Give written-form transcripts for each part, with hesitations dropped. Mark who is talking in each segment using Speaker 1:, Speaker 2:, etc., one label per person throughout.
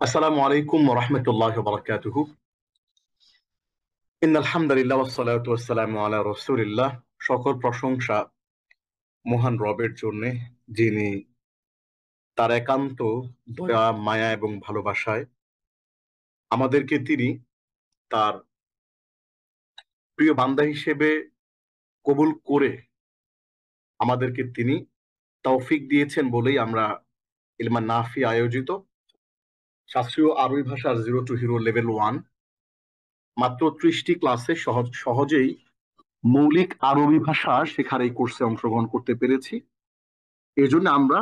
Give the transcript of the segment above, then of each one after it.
Speaker 1: আসসালামু আলাইকুম ওয়া রাহমাতুল্লাহি ওয়া বারাকাতুহু। ইন্নাল হামদালিল্লাহ ওয়াস সালাতু ওয়াস সালামু আলা রাসূলিল্লাহ। সকল প্রশংসা মহান রবের জন্য, যিনি তার একান্ত দয়া, মায়া এবং ভালোবাসায় আমাদেরকে তিনি তার প্রিয় বান্দা হিসেবে কবুল করে আমাদেরকে তিনি তৌফিক দিয়েছেন বলেই আমরা ইলমান নাফি আয়োজিত শাস্ত্রীয় আরবি ভাষার জিরো টু হিরো লেভেল 1 মাত্র 30টি ক্লাসে সহজেই মৌলিক আরবি ভাষা শেখার এই কোর্সে অংশগ্রহণ করতে পেরেছি। এই জন্য আমরা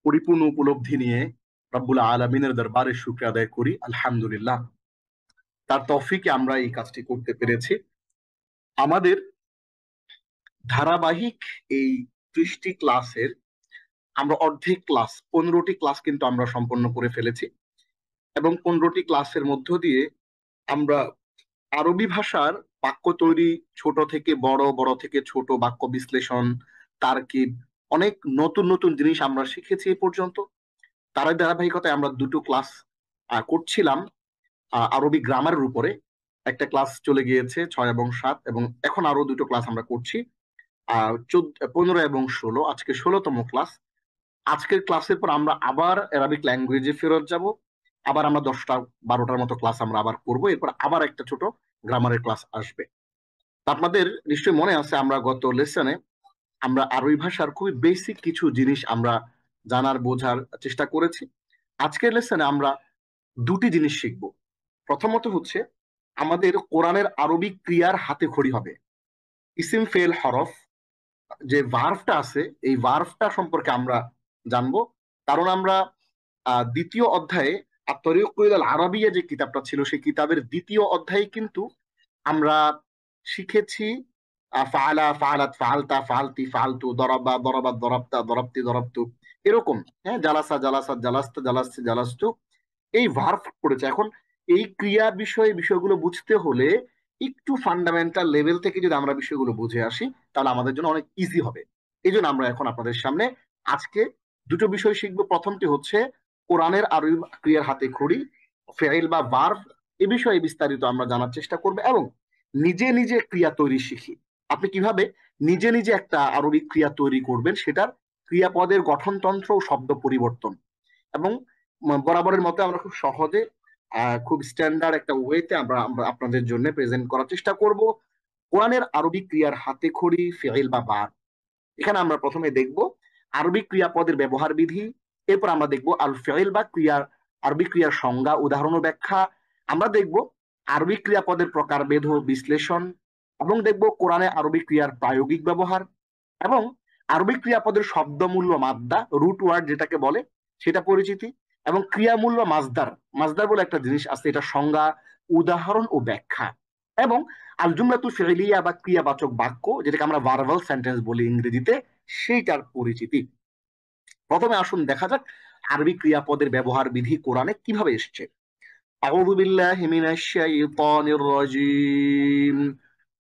Speaker 1: পরিপূর্ণ উপলব্ধি নিয়ে রব্বুল আলামিনের দরবারে শুকরিয়া আদায় করি, আলহামদুলিল্লাহ। তার তৌফিকে আমরা এই কাজটি করতে পেরেছি। আমাদের ধারাবাহিক এই 30টি ক্লাসের আমরা অর্ধেক ক্লাস 15টি ক্লাস কিন্তু আমরা সম্পন্ন করে ফেলেছি এবং 15টি ক্লাসের মধ্য দিয়ে আমরা আরবি ভাষার বাক্য তৈরি, ছোট থেকে বড়, বড় থেকে ছোট, বাক্য বিশ্লেষণ, তারকিব, অনেক নতুন নতুন জিনিস আমরা শিখেছি এই পর্যন্ত। তার ধারাবাহিকতায় আমরা দুটো ক্লাস করছিলাম আরবি গ্রামারের উপরে। একটা ক্লাস চলে গিয়েছে 6 এবং 7, এবং এখন আরো দুটো ক্লাস আমরা করছি 15 এবং 16। আজকে 16তম ক্লাস। আজকের ক্লাসের পর আমরা আবার অ্যারাবিক ল্যাঙ্গুয়েজে ফেরত যাব। আবার আমরা 10টা 12টার মতো ক্লাস আমরা আবার করব। এরপর আবার একটা ছোট গ্রামারের ক্লাস আসবে। আপনাদের নিশ্চয়ই মনে আছে, আমরা গত লেসনে আমরা আরবি ভাষার খুবই বেসিক কিছু জিনিস আমরা জানার বোঝার চেষ্টা করেছি। আজকের লেসনে আমরা দুটি জিনিস শিখব। প্রথমত হচ্ছে আমাদের কোরআনের আরবি ক্রিয়ার হাতে খড়ি হবে। ইসিম ফেল হরফ যে ভার্ভটা আছে, এই ভার্ভটা সম্পর্কে আমরা জানবো। কারণ আমরা দ্বিতীয় অধ্যায়ে আত-তরিকুল আরাবিয়া যে কিতাবটা ছিল, সেই কিতাবের দ্বিতীয় অধ্যায়ে কিন্তু আমরা শিখেছি ফাআলা, ফাআলাত, ফাআলতা, ফাআলতি, ফাআলতু, দরাবা, দরাবাত, দরাবতা, দরাবতি, দরাবতু, এরকম। হ্যাঁ, জালাসা, জালাসাত, জালাস্তা, জালাসতি, জালাস্তু, এই ভার্ব পড়েছে। এখন এই ক্রিয়া বিষয়গুলো বুঝতে হলে একটু ফান্ডামেন্টাল লেভেল থেকে যদি আমরা বিষয়গুলো বুঝে আসি, তাহলে আমাদের জন্য অনেক ইজি হবে। এই জন্য আমরা এখন আপনাদের সামনে আজকে দুটো বিষয় শিখবো। প্রথমটি হচ্ছে কোরআনের আরবি ক্রিয়ার হাতে খড়ি, ফেইল বা ভার্ব, এ বিষয়ে বিস্তারিত আমরা জানার চেষ্টা করবো এবং নিজে নিজে ক্রিয়া তৈরি শিখি। আপনি কিভাবে নিজে নিজে একটা আরবি ক্রিয়া তৈরি করবেন, সেটার ক্রিয়াপদের গঠনতন্ত্র ও শব্দ পরিবর্তন, এবং বরাবরের মতো আমরা খুব সহজে খুব স্ট্যান্ডার্ড একটা ওয়েতে আমরা আমরা আপনাদের জন্য প্রেজেন্ট করার চেষ্টা করব কোরআনের আরবি ক্রিয়ার হাতে খড়ি, ফেইল বা ভার্ব। এখানে আমরা প্রথমে দেখব আরবি ক্রিয়াপদের ব্যবহার বিধি। এরপর আমরা দেখব আল ফেইল বা ক্রিয়ার আরবি ক্রিয়ার সংজ্ঞা, উদাহরণ ও ব্যাখ্যা। আমরা দেখব আরবি ক্রিয়াপদের প্রকারভেদ ও বিশ্লেষণ, এবং দেখব কোরআনে আরবি ক্রিয়ার প্রায়োগিক ব্যবহার, এবং আরবি ক্রিয়াপদের শব্দমূল্য মাদ্দা, রুট ওয়ার্ড যেটাকে বলে, সেটা পরিচিতি, এবং ক্রিয়ামূল্য মাজদার, মাজদার বলে একটা জিনিস আছে, এটা সংজ্ঞা, উদাহরণ ও ব্যাখ্যা, এবং আল জুমলাতু ফি'লিয়া বা ক্রিয়াবাচক বাক্য, যেটাকে আমরা ভার্বাল সেন্টেন্স বলি ইংরেজিতে, সেইটার পরিচিতি। প্রথমে আসুন দেখা যাক আরবি ক্রিয়াপদের ব্যবহার বিধি কোরআনে কিভাবে এসেছে। আউযু বিল্লাহি মিনাশ শাইতানির রাজীম।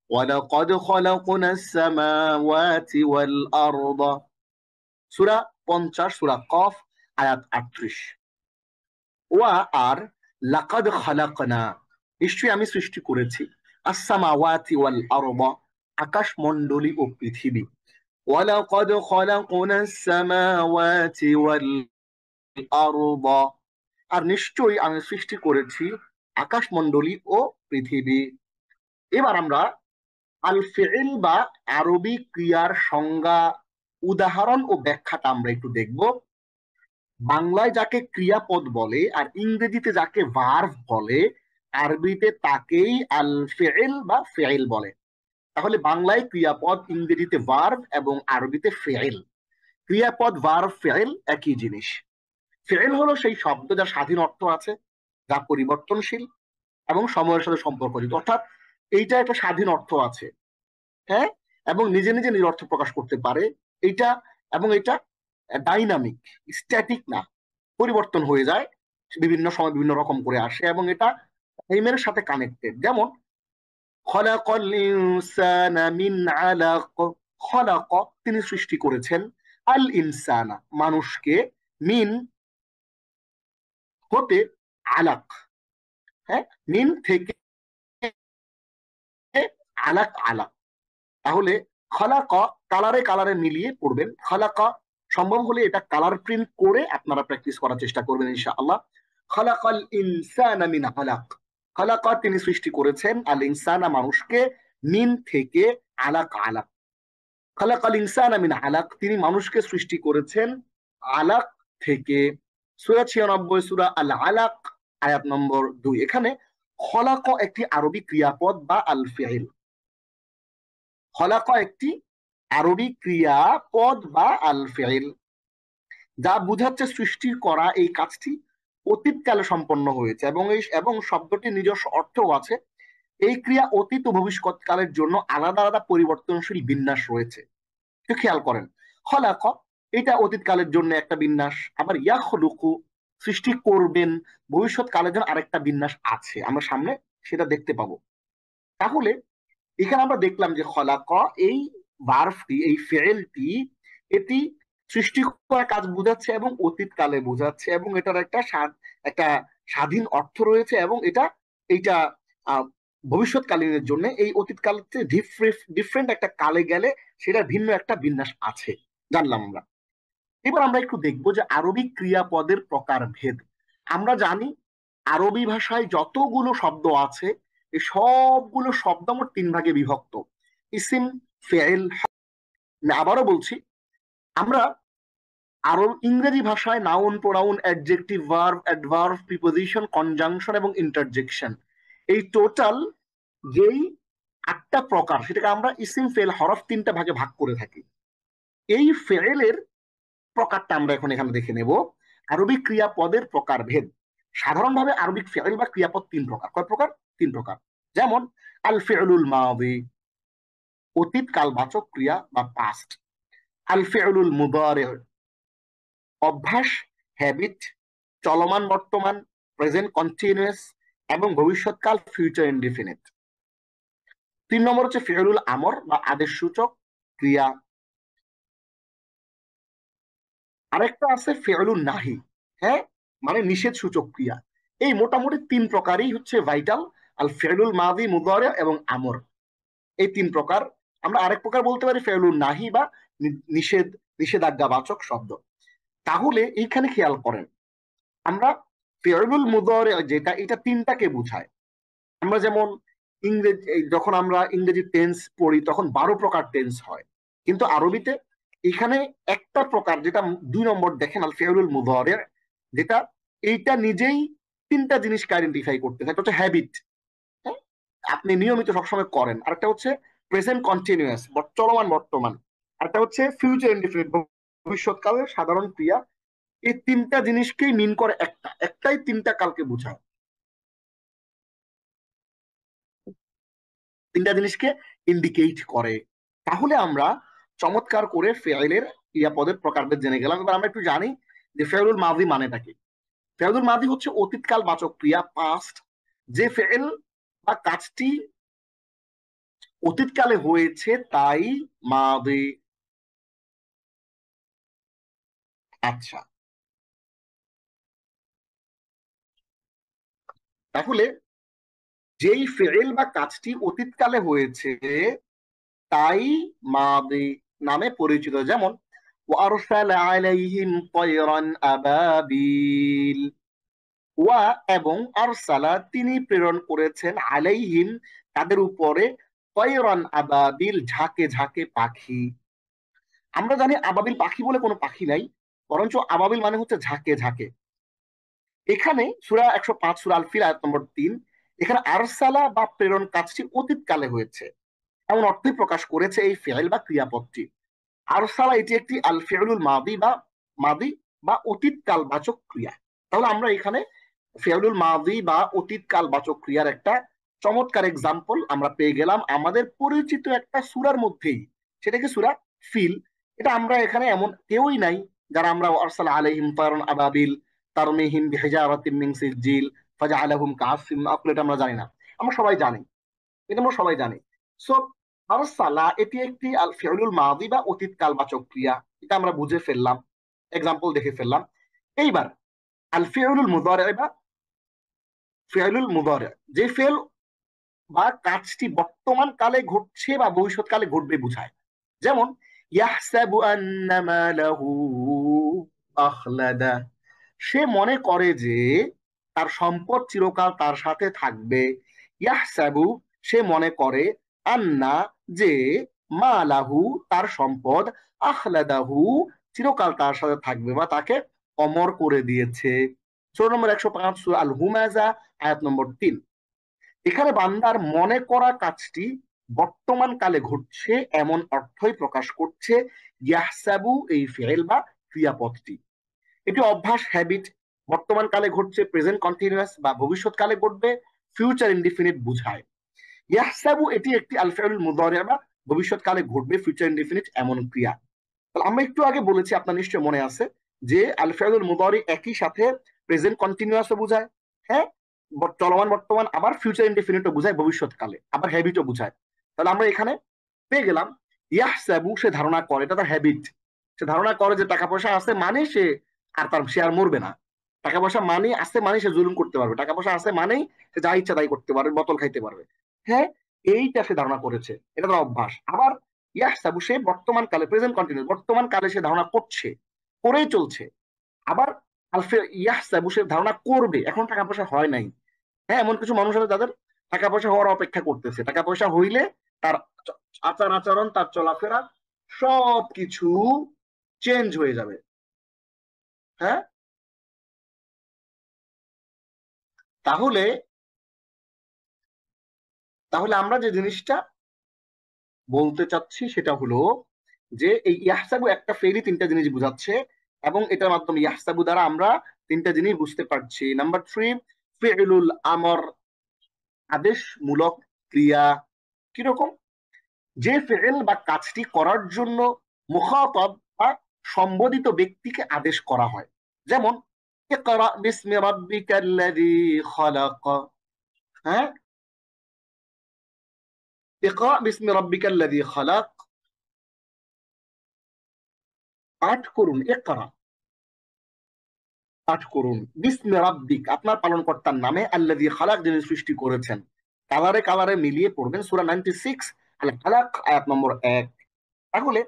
Speaker 1: ওয়ালাকাদ খালাকনাস সামাওয়াতি ওয়াল আরদা, সূরা 50, সূরা কফ, আয়াত 38। ওয়া আর লাকাদ খালাকনা, নিশ্চয়ই আমি সৃষ্টি করেছি, আস-সামাওয়াতি ওয়াল আরদা, আকাশ মণ্ডলী ও পৃথিবী। ওয়ালাকাদ খালাকনাস সামাওয়াতি ওয়াল আরদা, আর নিশ্চয়ই আমি সৃষ্টি করেছি আকাশমণ্ডলী ও পৃথিবী। এবার আমরা আল ফিইল বা আরবি ক্রিয়ার সংজ্ঞা, উদাহরণ ও ব্যাখ্যাটা আমরা একটু দেখব। বাংলায় যাকে ক্রিয়াপদ বলে আর ইংরেজিতে যাকে ভার্ব বলে, আরবিতে তাকেই আল ফিইল বা ফিইল বলে। তাহলে বাংলায় ক্রিয়াপদ, ইংরেজিতে ভার্ব এবং আরবিতে ফিইল। ক্রিয়াপদ, ভার্ব, ফিইল একই জিনিস। ফিইল হলো সেই শব্দ যার স্বাধীন অর্থ আছে, যা পরিবর্তনশীল এবং সময়ের সাথে সম্পর্কিত, অর্থাৎ এইটা একটা স্বাধীন অর্থ আছে, হ্যাঁ, এবং নিজে নিজে নিজ অর্থ প্রকাশ করতে পারে এইটা, এবং এটা ডাইনামিক, স্ট্যাটিক না, পরিবর্তন হয়ে যায়, বিভিন্ন সময় বিভিন্ন রকম করে আসে, এবং এটা টাইমের সাথে কানেক্টেড। যেমন খলাকাল ইনসানা মিন আলাক, খলাক তিনি সৃষ্টি করেছেন, আল ইনসানা মানুষকে, মিন হতে, আলাক, হ্যাঁ, মিন থেকে আলাক আলাক। তাহলে খালাকা, কালারে কালারে মিলিয়ে পড়বেন। খালাকা সম্ভব হলে এটা কালার প্রিন্ট করে আপনারা প্র্যাকটিস করার চেষ্টা করবেন ইনশাআল্লাহ। খালাকাল ইনসানা মিন আলাক, খালাকা তিনি সৃষ্টি করেছেন, আল ইনসানা মানুষকে, মিন থেকে, আলাক আলাক। খালাকাল ইনসানা মিন আলাক তিনি মানুষকে সৃষ্টি করেছেন আলাক থেকে। সূরা ৯৬ সূরা আল আলাক আয়াত নম্বর ২। এখানে খলাক একটি আরবি ক্রিয়াপদ বা আল ফিইল। খলাক একটি আরবি ক্রিয়াপদ বা আল ফিইল, যা বোঝাচ্ছে সৃষ্টি করা এই কাজটি অতীতকালে সম্পন্ন হয়েছে, এবং শব্দটির নিজস্ব অর্থও আছে। এই ক্রিয়া অতীত ও ভবিষ্যৎ কালের জন্য আলাদা আলাদা পরিবর্তনশীল বিন্যাস রয়েছে। একটু খেয়াল করেন, খলাক এটা অতীতকালের জন্য একটা বিন্যাস, আবার ইয়াখলুকু সৃষ্টি করবেন ভবিষ্যৎ কালের জন্য আরেকটা বিন্যাস আছে, আমরা সামনে সেটা দেখতে পাবো। তাহলে এখানে আমরা দেখলাম যে খলাক এই ভার্বটি, এই ফেলটি, এটি সৃষ্টি করা কাজ বোঝাচ্ছে এবং অতীতকালে বোঝাচ্ছে, এবং এটার একটা স্বাধীন অর্থ রয়েছে, এবং এইটা আহ, ভবিষ্যৎকালীনের জন্য এই অতীতকাল ডিফারেন্ট একটা কালে গেলে সেটা ভিন্ন একটা বিন্যাস আছে, জানলাম আমরা। এবার আমরা একটু দেখবো যে আরবি ক্রিয়াপদের প্রকার ভেদ। আমরা জানি আরবি ভাষায় যতগুলো শব্দ আছে এই সবগুলো শব্দ মোট তিন ভাগে বিভক্ত: ইসিম, ফেল। আবারও বলছি, আমরা আরো ইংরেজি ভাষায় noun, pronoun, adjective, verb, adverb, preposition, conjunction এবং ইন্টারজেকশন, এই টোটাল যেই আটটা প্রকার, সেটাকে আমরা ইসিম, ফেল, হরফ তিনটা ভাগে ভাগ করে থাকি। এই ফেলের প্রকারটা আমরা এখন এখানে দেখে নেব। আরবিক ক্রিয়াপদের প্রকার ভেদ। সাধারণভাবে আরবিক ফেল বা ক্রিয়াপদ তিন প্রকার। কয় প্রকার? তিন প্রকার। যেমন আল ফিউলুল মাদি, অতীত কালবাচক ক্রিয়া বা পাস্ট। আল ফিউলুল মুদারি, অভ্যাস, হ্যাবিট, চলমান বর্তমান, প্রেজেন্ট কন্টিনিউয়াস, এবং ভবিষ্যৎকাল, ফিউচার ইনডিফিনিট। তিন নম্বর হচ্ছে ফিউলুল আমর বা আদেশ সূচক ক্রিয়া। আরেকটা আছে ফেউলুন নাহি, হ্যাঁ, মানে নিষেধ সূচক ক্রিয়া। এই মোটামুটি তিন প্রকারই হচ্ছে ভাইটাল: আল ফেউলুল মাদি, মুদারি এবং আমর। এই তিন প্রকার। আমরা আরেক প্রকার বলতে পারি ফেউলুন নাহি বা নিষেধাজ্ঞাবাচক শব্দ। তাহলে এইখানে খেয়াল করেন, আমরা ফেউলুল মুদারি যেটা, এটা তিনটাকে বোঝায়। আমরা যেমন যখন আমরা ইংরেজি টেন্স পড়ি তখন 12 প্রকার টেন্স হয়, কিন্তু আরবিতে এখানে একটা প্রকার, যেটা 2 নম্বর দেখেন আল ফিউলুল মুদারি, যেটা এইটা নিজেই তিনটা জিনিসকে আইডেন্টিফাই করতে থাকে। হচ্ছে হ্যাবিট, হ্যাঁ, আপনি নিয়মিত সবসময় করেন। আরেকটা হচ্ছে প্রেজেন্ট কন্টিনিউয়াস, চলমান বর্তমান। আরেকটা হচ্ছে ফিউচার ইনডিফিনিট, ভবিষ্যৎকালের সাধারণ ক্রিয়া। এই তিনটা জিনিসকেই মিন করে একটাই তিনটা কালকে বোঝায়, তিনটা জিনিসকে ইন্ডিকেট করে। তাহলে আমরা চমৎকার করে ফেইলের ক্রিয়াপদের প্রকারভেদ জেনে গেলাম। এবার আমরা একটু জানি যে ফেউলুল মাদি মানেটা কি। ফেউলুল মাদি হচ্ছে অতীতকাল বাচক ক্রিয়া, পাস্ট, যে ফেল বা কাজটি অতীতকালে হয়েছে তাই মাদি। আচ্ছা, তাহলে যেই ফেল বা কাজটি অতীতকালে হয়েছে তাই মাদি নামে পরিচিত। যেমন وأرسل عليهم طيرا أبابيل। ওয়া এবং আরসালা তিনি প্রেরণ করেছেন, আলাইহিম তাদের উপরে, তয়রান আবাবিল ঝাঁকে ঝাঁকে পাখি। আমরা জানি আবাবিল পাখি বলে কোনো পাখি নাই, বরঞ্চ আবাবিল মানে হচ্ছে ঝাঁকে ঝাঁকে। এখানে সূরা ১০৫ সূরা আল ফিল আয়াত নম্বর ৩, এখানে আরসালা বা প্রেরণ কাজটি অতীতকালে হয়েছে এমন অর্থই প্রকাশ করেছে এই ফেল বা ক্রিয়াপদটি। আরসালা এটি একটি আল ফিউলুল মাদি বা অতীতকাল বাচক ক্রিয়া। তাহলে আমরা এখানে ফিউলুল মাদি বা অতীতকাল বাচক ক্রিয়ার একটা চমৎকার এক্সাম্পল আমরা পেয়ে গেলাম আমাদের পরিচিত একটা সূরার মধ্যেই, সেটা কি সূরা ফিল। এটা আমরা এখানে এমন কেউই নাই যারা আমরা আরসালা আলাইহিম তায়রান আবাবিল তারমিহিম বিহিজারাতিন মিন সিজিল ফাজআলাহুম কাআসফিন মাকুল, এটা আমরা জানি না। আমরা সবাই জানি, এটা আমরা সবাই জানি। সো আরসালা এটি একটি আল ফিউলুল মাদি বা অতীতকাল বাচক ক্রিয়া, এটা আমরা বুঝে ফেললাম, এক্সাম্পল দেখে ফেললাম। এইবার আল ফিউলুল মুদারি ফিআলুল মুদারি, যে ফেল বা কাজটি বর্তমান কালে ঘটছে বা ভবিষ্যৎকালে ঘটবে বোঝায়। যেমন ইয়াহসাবু আন্না মালাহু আখলাদা, সে মনে করে যে তার সম্পদ চিরকাল তার সাথে থাকবে। ইয়াহসাবু, সে মনে করে, আন্না, যে, মালাহু, তার সম্পদ, আখলাদাহু, চিরকাল তার সাথে থাকবে বা তাকে অমর করে দিয়েছে। সূরা নম্বর 105 সূরা আল হুমাযা আয়াত নম্বর 3। এখানে বান্দার মনে করা কাজটি বর্তমান কালে ঘটছে এমন অর্থই প্রকাশ করছে ইয়াহসাবু এই ফেল বা ক্রিয়াপদটি। এটি অভ্যাস, হ্যাবিট, বর্তমান কালে ঘটছে প্রেজেন্ট কন্টিনিউয়াস বা ভবিষ্যৎকালে ঘটবে ফিউচার ইনডিফিনিট বুঝায়। ইয়াহসাবু এটি একটি আল ফিআলুল মুদারি বা ভবিষ্যৎকালে ঘটবে ফিউচার ইনডিফিনিট এমন ক্রিয়া। তাহলে আমরা একটু আগে বলেছি, আপনার নিশ্চয় মনে আছে, যে আল ফিআলুল মুদারি একই সাথে প্রেজেন্ট কন্টিনিউয়াসও বোঝায়, হ্যাঁ, চলমান বর্তমান, আবার ফিউচার ইনডিফিনিটও বোঝায়, ভবিষ্যৎকালে, আবার হ্যাবিটও বোঝায়। তাহলে আমরা এখানে পেয়ে গেলাম ইয়াহসাবু, সে ধারণা করে, এটা তার হ্যাবিট। সে ধারণা করে যে টাকা পয়সা আছে মানে সে আর মরবে না। টাকা পয়সা মানে আছে মানে সে জুলুম করতে পারবে, টাকা পয়সা আছে মানেই সে যা ইচ্ছা তাই করতে পারবে, বোতল খাইতে পারবে। হ্যাঁ, এইটা সে ধারণা করেছে, এটা তার অভ্যাস। আবার ইয়াহসাবু, সে বর্তমান কালে, প্রেজেন্ট কন্টিনিউয়াস, বর্তমান কালে সে ধারণা করছে, করেই চলছে। আবার আলফে ইয়াহসাবু, সে ধারণা করবে, এখন টাকা পয়সা হয় নাই। হ্যাঁ, এমন কিছু মানুষ আছে যাদের টাকা পয়সা হওয়ার অপেক্ষা করতেছে, টাকা পয়সা হইলে তার আচার আচরণ, তার চলাফেরা সবকিছু চেঞ্জ হয়ে যাবে। হ্যাঁ, তাহলে তাহলে আমরা যে জিনিসটা বলতে চাচ্ছি সেটা হলো যে এই ইয়াহসাবু একটা ফেরি তিনটা জিনিস বোঝাচ্ছে, এবং এটার মাধ্যমে ইয়াহসাবু দ্বারা আমরা তিনটা জিনিস বুঝতে পারছি। নাম্বার 3, ফিউলুল আমর, আদেশমূলক ক্রিয়া। কিরকম? যে ফেল বা কাজটি করার জন্য মুখাতাব বা সম্বোধিত ব্যক্তিকে আদেশ করা হয়। যেমন ইকরা বিসমি রাব্বিকাল্লাযী খালাক, হ্যাঁ, ইকরা বিসমি রাব্বিকাল্লাযী খালাক, পাঠ করুন, ইকরা, পাঠ করুন, বিসমি রাব্বিক, আপনার পালনকর্তার নামে, আল্লাযী খালাক, যিনি সৃষ্টি করেছেন। কালারে কালারে মিলিয়ে পড়বেন সূরা 96 আল খালাক আয়াত নম্বর 1। তাহলে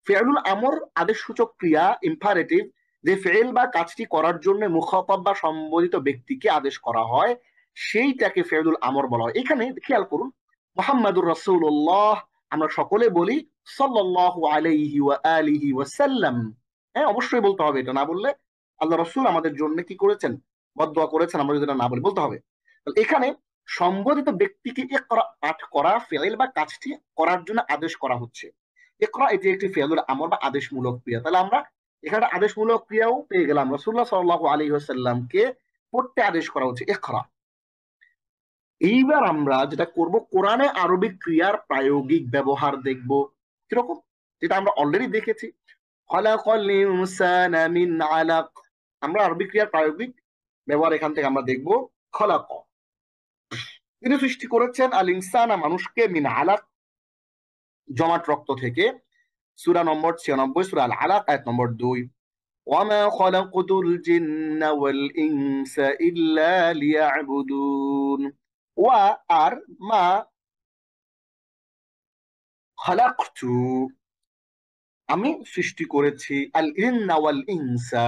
Speaker 1: ফেলুল আমর আদেশসূচক ক্রিয়া, ইম্পারেটিভ, যে ফেল বা কাজটি করার জন্য মুখাতাব বা সম্বোধিত ব্যক্তিকে আদেশ করা হয় সেইটাকে ফেলুল আমর বলা হয়। এখানে খেয়াল করুন, মুহাম্মাদুর রাসূলুল্লাহ, আমরা সকলে বলি সাল্লাল্লাহু আলাইহি ওয়া আলিহি ওয়াসাল্লাম। হ্যাঁ, অবশ্যই বলতে হবে, এটা না বললে আল্লাহ রাসূল আমাদের জন্য কি করেছেন, বদদোয়া করেছেন, আমরা যদি এটা না বলি, বলতে হবে। এখানে সম্বোধিত ব্যক্তিকে ইকরা, পাঠ করা, ফেল বা কাজটি করার জন্য আদেশ করা হচ্ছে। ইকরা এটি একটি ফেলুল আমর বা আদেশমূলক ক্রিয়া। তাহলে আমরা এখানে আদেশমূলক ক্রিয়াও পেয়ে গেলাম, রাসূলুল্লাহ সাল্লাল্লাহু আলাইহি ওয়াসাল্লামকে পড়তে আদেশ করা হচ্ছে, ইকরা। এইবার আমরা যেটা করব, কোরআনে আরবিক ক্রিয়ার প্রায়োগিক ব্যবহার দেখব। কিরকম? যেটা আমরা অলরেডি দেখেছি, খলাকাল ইনসানা মিন আলাক। আমরা আরবিক ক্রিয়ার প্রায়োগিক ব্যবহার এখান থেকে আমরা দেখব। খলাক, তিনি সৃষ্টি করেছেন, আল ইনসানা, মানুষকে, মিন আলাক, জমাট রক্ত থেকে। সূরা নম্বর 96 সূরা আল আলাক আয়াত নম্বর 2। ওয়ামা খলাকতুল জিন্না ওয়াল ইনসা ইল্লা লিয়াবুদুন। ওয়া, আর, মা, খলাকতু, আমি সৃষ্টি করেছি, আল ইন্না ওয়াল ইনসা,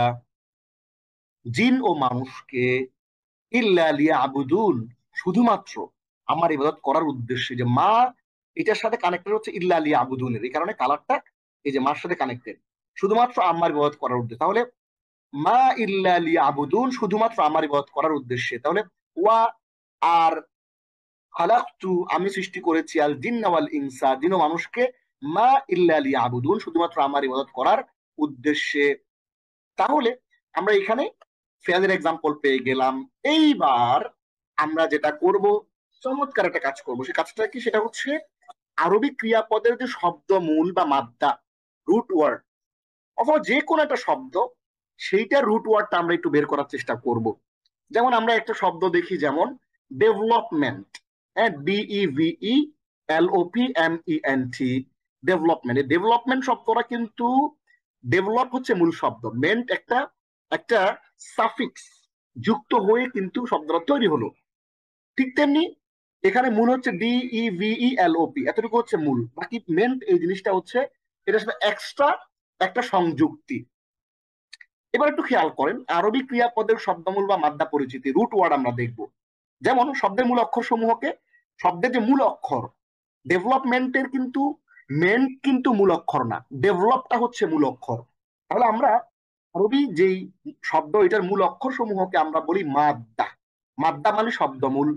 Speaker 1: জিন ও মানুষকে, ইল্লা লিয়াবুদুন, শুধুমাত্র আমার ইবাদত করার উদ্দেশ্যে। যে মা এটার সাথে কানেক্টেড হচ্ছে ইল্লা লিয়াবুদুনের, এই কারণে কালারটা এই যে মার সাথে কানেক্টেড, শুধুমাত্র আমার ইবাদত করার উদ্দেশ্যে। তাহলে মা ইল্লা লিয়াবুদুন, শুধুমাত্র আমার ইবাদত করার উদ্দেশ্যে। তাহলে ওয়া, আর, খালাকতু, আমি সৃষ্টি করেছি, আল জিন্না ওয়াল ইনসা, জিন ও মানুষকে, মা ইল্লা লিয়াবুদুন, শুধুমাত্র আমার ইবাদত করার উদ্দেশ্যে। তাহলে আমরা এখানে ফেয়াজের এক্সাম্পল পেয়ে গেলাম। এইবার আমরা যেটা করব, চমৎকার একটা কাজ করব। সেই কাজটা কি? সেটা হচ্ছে আরবি ক্রিয়াপদের যে শব্দ মূল বা মাদ্দা, রুট ওয়ার্ড, অথবা যে কোনো একটা শব্দ, সেইটা রুট ওয়ার্ডটা আমরা একটু বের করার চেষ্টা করব। যেমন আমরা একটা শব্দ দেখি, যেমন ডেভেলপমেন্ট, হ্যাঁ, DEVELOPMENT, ডেভেলপমেন্ট। এই ডেভেলপমেন্ট শব্দটা কিন্তু, ডেভেলপ হচ্ছে মূল শব্দ, মেন্ট একটা একটা সাফিক্স যুক্ত হয়ে কিন্তু শব্দটা তৈরি হলো। ঠিক তেমনি এখানে মূল হচ্ছে DEVELOP, এতটুকু হচ্ছে মূল। বাকি মেন এই জিনিসটা হচ্ছে এটার সাথে এক্সট্রা একটা সংযুক্তি। এবার একটু খেয়াল করেন আরবি ক্রিয়াপদের শব্দমূল বা মাদ্দা পরিচিতি, রুট ওয়ার্ড আমরা দেখব। যেমন শব্দের মূল অক্ষর সমূহকে, শব্দের যে মূল অক্ষর, ডেভেলপমেন্টের কিন্তু মেন কিন্তু মূল অক্ষর না, ডেভেলপটা হচ্ছে মূল অক্ষর। তাহলে আমরা আরবি যেই শব্দ এটার মূল অক্ষর সমূহকে আমরা বলি মাদ্দা। মাদ্দা মানে শব্দমূল।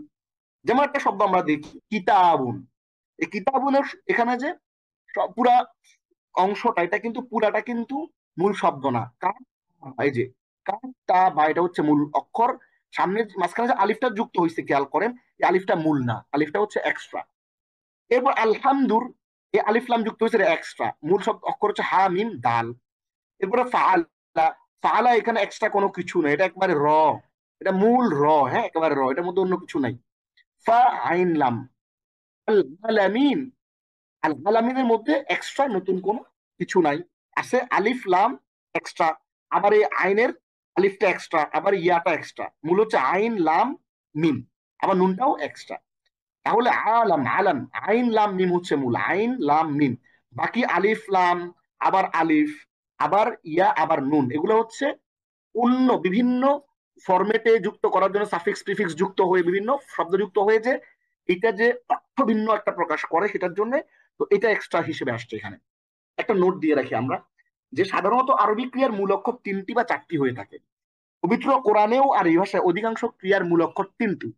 Speaker 1: যেমন একটা শব্দ আমরা দেখি কিতাবুন, এই কিতাবুনের এখানে যে পুরা অংশটা, এটা কিন্তু পুরাটা কিন্তু মূল শব্দ না। কারণ এই যে তা বা এটা হচ্ছে মূল অক্ষর, সামনে মাঝখানে যে আলিফটা যুক্ত হয়েছে খেয়াল করেন, এই আলিফটা মূল না, আলিফটা হচ্ছে এক্সট্রা। এরপর আলহামদুর, এই আলিফ লাম যুক্ত হয়েছে এক্সট্রা, মূল শব্দ অক্ষর হচ্ছে হা মিম দাল। এরপরে ফাআলা, ফাআলা এখানে এক্সট্রা কোনো কিছু নাই, এটা একবারে র, এটা মূল র, হ্যাঁ একেবারে র, এটার মধ্যে অন্য কিছু নাই। ফা আইন লাম, আল আলামিন, আল আলামিনের মধ্যে এক্সট্রা নতুন কোনো কিছু নাই। আছে আলিফ লাম এক্সট্রা, আবার এই আইনের আলিফটা এক্সট্রা, আবার ইয়াটা এক্সট্রা, মূল হচ্ছে আইন লাম মিম, আবার নুনটাও এক্সট্রা। তাহলে আলাম আলাম, আইন লাম মিম হচ্ছে মূল, আইন লাম মিম। বাকি আলিফ লাম, আবার আলিফ, আবার ইয়া, আবার নুন, এগুলো হচ্ছে অন্য বিভিন্ন ফরম্যাটে যুক্ত করার জন্য সাফিক্স প্রিফিক্স যুক্ত হয়ে বিভিন্ন শব্দ যুক্ত হয়ে যে এটা যে অর্থ ভিন্ন একটা প্রকাশ করে সেটার জন্য, তো এটা এক্সট্রা হিসেবে আসছে এখানে। একটা নোট দিয়ে রাখি আমরা, যে সাধারণত আরবি ক্রিয়ার মূল অক্ষর 3টি বা 4টি হয়ে থাকে। পবিত্র কোরআনেও আর এই ভাষায় অধিকাংশ ক্রিয়ার মূল অক্ষর 3টি।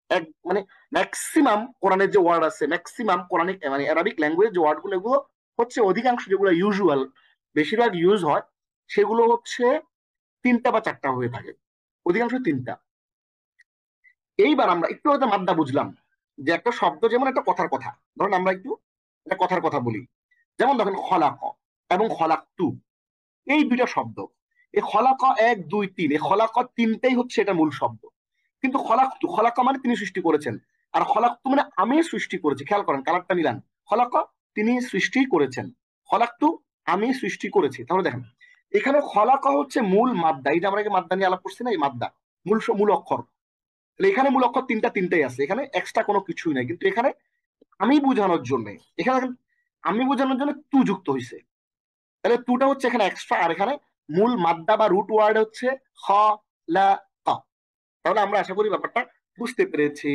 Speaker 1: এক মানে ম্যাক্সিমাম কোরআনের যে ওয়ার্ড আছে, ম্যাক্সিমাম কোরআনিক মানে অ্যারাবিক ল্যাঙ্গুয়েজ যে ওয়ার্ড গুলো, এগুলো হচ্ছে অধিকাংশ যেগুলো ইউজুয়াল বেশিরভাগ ইউজ হয়, সেগুলো হচ্ছে 3টা বা 4টা হয়ে থাকে, অধিকাংশ 3টা। এইবার আমরা একটু হয়তো মাদ্দা বুঝলাম, যে একটা শব্দ যেমন একটা কথার কথা, ধরুন আমরা একটু একটা কথার কথা বলি, যেমন দেখেন খলাক এবং খলাকতু, এই দুইটা শব্দ, এই খলাক 1 2 3, এই খলাক 3টাই হচ্ছে এটা মূল শব্দ। কিন্তু খলাকতু, খলাক মানে তিনি সৃষ্টি করেছেন, আর খলাকতু মানে আমি সৃষ্টি করেছি। খেয়াল করেন কালারটা মিলান, খলাক তিনি সৃষ্টি করেছেন, খলাকতু আমি সৃষ্টি করেছি। তাহলে দেখেন এখানে খলাক হচ্ছে মূল মাদ্দা, এই যে আমরা মাদ্দা নিয়ে আলাপ করছি না, এই মাদ্দা মূল মূল অক্ষর। তাহলে এখানে মূল অক্ষর তিনটাই আছে, এখানে এক্সট্রা কোনো কিছুই নাই। কিন্তু এখানে আমি বোঝানোর জন্য, এখানে দেখেন আমি বোঝানোর জন্য তু যুক্ত হয়েছে, তাহলে তুটা হচ্ছে এখানে এক্সট্রা, আর এখানে মূল মাদ্দা বা রুট ওয়ার্ড হচ্ছে খ লা ক। তাহলে আমরা আশা করি ব্যাপারটা বুঝতে পেরেছি।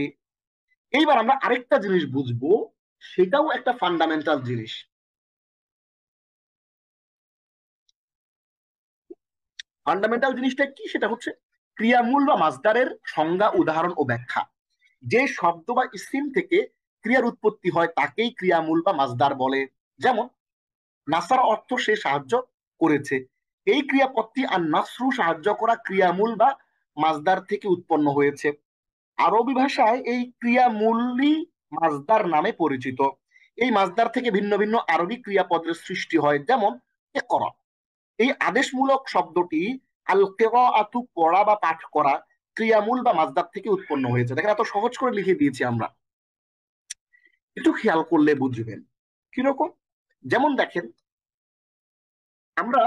Speaker 1: এইবার আমরা আরেকটা জিনিস বুঝবো, সেটাও একটা ফান্ডামেন্টাল জিনিস। ফান্ডামেন্টাল জিনিসটা কি, সেটা হচ্ছে ক্রিয়ামূল বা মাসদারের সংজ্ঞা, উদাহরণ ও ব্যাখ্যা। যে শব্দ বা ইসিম থেকে ক্রিয়ার উৎপত্তি হয় তাকেই ক্রিয়ামূল বা মাসদার বলে। যেমন নাসার অর্থ সে সাহায্য করেছে, এই ক্রিয়াপদটি আর নাসরু সাহায্য করা ক্রিয়ামূল বা মাসদার থেকে উৎপন্ন হয়েছে। আরবি ভাষায় এই ক্রিয়ামূলই মাসদার নামে পরিচিত। এই মাসদার থেকে ভিন্ন ভিন্ন আরবি ক্রিয়াপদের সৃষ্টি হয়। যেমন ইকরা, এই আদেশমূলক শব্দটি আল কিরাআতু পড়া বা পাঠ করা ক্রিয়ামূল বা মাসদার থেকে উৎপন্ন হয়েছে। দেখেন এত সহজ করে লিখে দিয়েছি আমরা, একটু খেয়াল করলে বুঝবেন কিরকম। যেমন দেখেন আমরা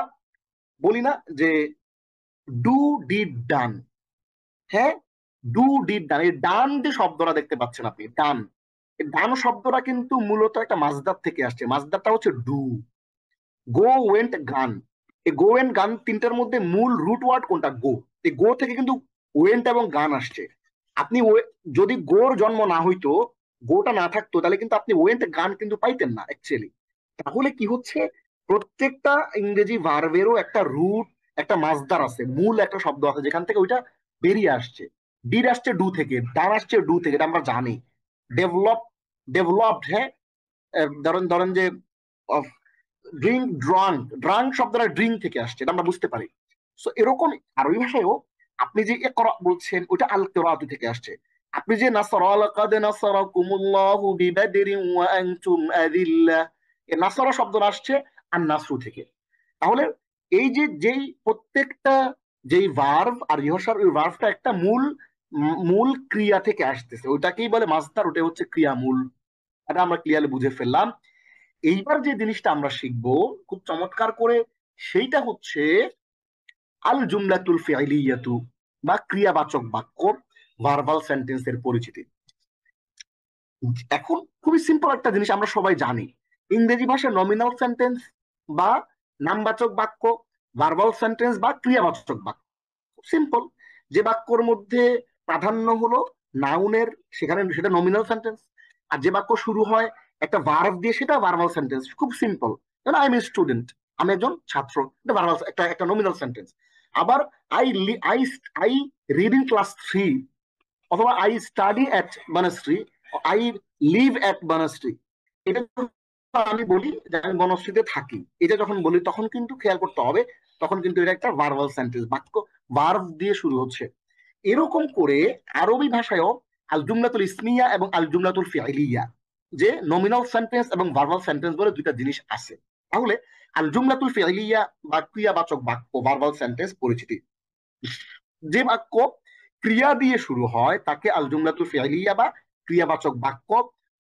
Speaker 1: বলি না যে ডু ডিড ডান, হ্যাঁ ডু ডিড ডান, এই ডান যে শব্দটা দেখতে পাচ্ছেন আপনি, ডান, এই ডান শব্দটা কিন্তু মূলত একটা মাসদার থেকে আসছে, মাসদারটা হচ্ছে ডু। গো ওয়েন্ট গান, এই গো এন্ড গান তিনটার মধ্যে মূল রুট ওয়ার্ড কোনটা, গো। এই গো থেকে কিন্তু ওয়েন্ট এবং গান আসছে। আপনি যদি গোর জন্ম না হইতো, গোটা না থাকতো, তাহলে কিন্তু আপনি ওয়েন্ট গান কিন্তু পাইতেন না অ্যাকচুয়ালি। তাহলে কি হচ্ছে, প্রত্যেকটা ইংরেজি ভার্বেরও একটা রুট, একটা মাসদার আছে, মূল একটা শব্দ আছে যেখান থেকে ওইটা বেরিয়ে আসছে। ডিড আসছে ডু থেকে, ডান আসছে ডু থেকে, এটা আমরা জানি। ডেভেলপ, ডেভেলপড, হ্যাঁ ধরেন ধরেন যে ড্রিঙ্ক, ড্রাঙ্ক, ড্রাঙ্ক শব্দটা ড্রিঙ্ক থেকে আসছে, এটা আমরা বুঝতে পারি। সো এরকম আরবি ভাষায়ও আপনি যে ইকরা বলছেন ওটা আল কিরাআতু থেকে আসছে। আপনি যে নাসরা, লাকাদ নাসারাকুমুল্লাহু বিবাদরিন ওয়া আনতুম আযিল্লা, এই নাসরা শব্দটা আসছে আর নাসরু থেকে। তাহলে এই যে যেই প্রত্যেকটা যেই ভার্ব আর ইহসার, ওই ভার্বটা একটা মূল মূল ক্রিয়া থেকে আসতেছে, ওইটাকেই বলে মাসদার, ওটা হচ্ছে ক্রিয়ামূল। এটা আমরা ক্লিয়ারলি বুঝে ফেললাম। এইবার যে জিনিসটা আমরা শিখবো খুব চমৎকার করে, সেইটা হচ্ছে আল জুমলাতুল ফিইলিয়াতু বা ক্রিয়াবাচক বাক্য, ভার্বাল সেন্টেন্সের পরিচিতি। এখন খুবই সিম্পল একটা জিনিস আমরা সবাই জানি, ইংরেজি ভাষায় নমিনাল সেন্টেন্স বা নামবাচক বাক্য, ভার্বাল সেন্টেন্স বা ক্রিয়াবাচক বাক্য, সিম্পল। যে বাক্যর মধ্যে প্রাধান্য হলো নাউনের, সেখানে সেটা নমিনাল সেন্টেন্স। আর যে বাক্য শুরু হয় একটা ভার্ব দিয়ে, সেটা ভার্বাল সেন্টেন্স। খুব সিম্পল। যেমন আই এম এ স্টুডেন্ট, আমি একজন ছাত্র, এটা ভার্বাল, একটা একটা নমিনাল সেন্টেন্স। আবার I I I read in class 3, অথবা I study at Banasree, I live at Banasree, এটা আমি বলি যে আমি বনশ্রীতে থাকি, এটা যখন বলি তখন কিন্তু খেয়াল করতে হবে, তখন কিন্তু এটা একটা ভার্বাল সেন্টেন্স, বাক্য ভার্ব দিয়ে শুরু হচ্ছে। এরকম করে আরবি ভাষায়ও আল জুমলাতুল ইসমিয়া এবং আল জুমলাতুল ফিআলিয়া, যে নমিনাল সেন্টেন্স এবং ভার্বাল সেন্টেন্স বলে দুইটা জিনিস আছে। তাহলে আল জুমলাতুল ফিআলিয়া বা ক্রিয়াবাচক বাক্য, ভার্বাল সেন্টেন্স পরিচিতি। যে বাক্য ক্রিয়া দিয়ে শুরু হয় তাকে আল জুমলাতুল ফিআলিয়া বা ক্রিয়াবাচক বাক্য,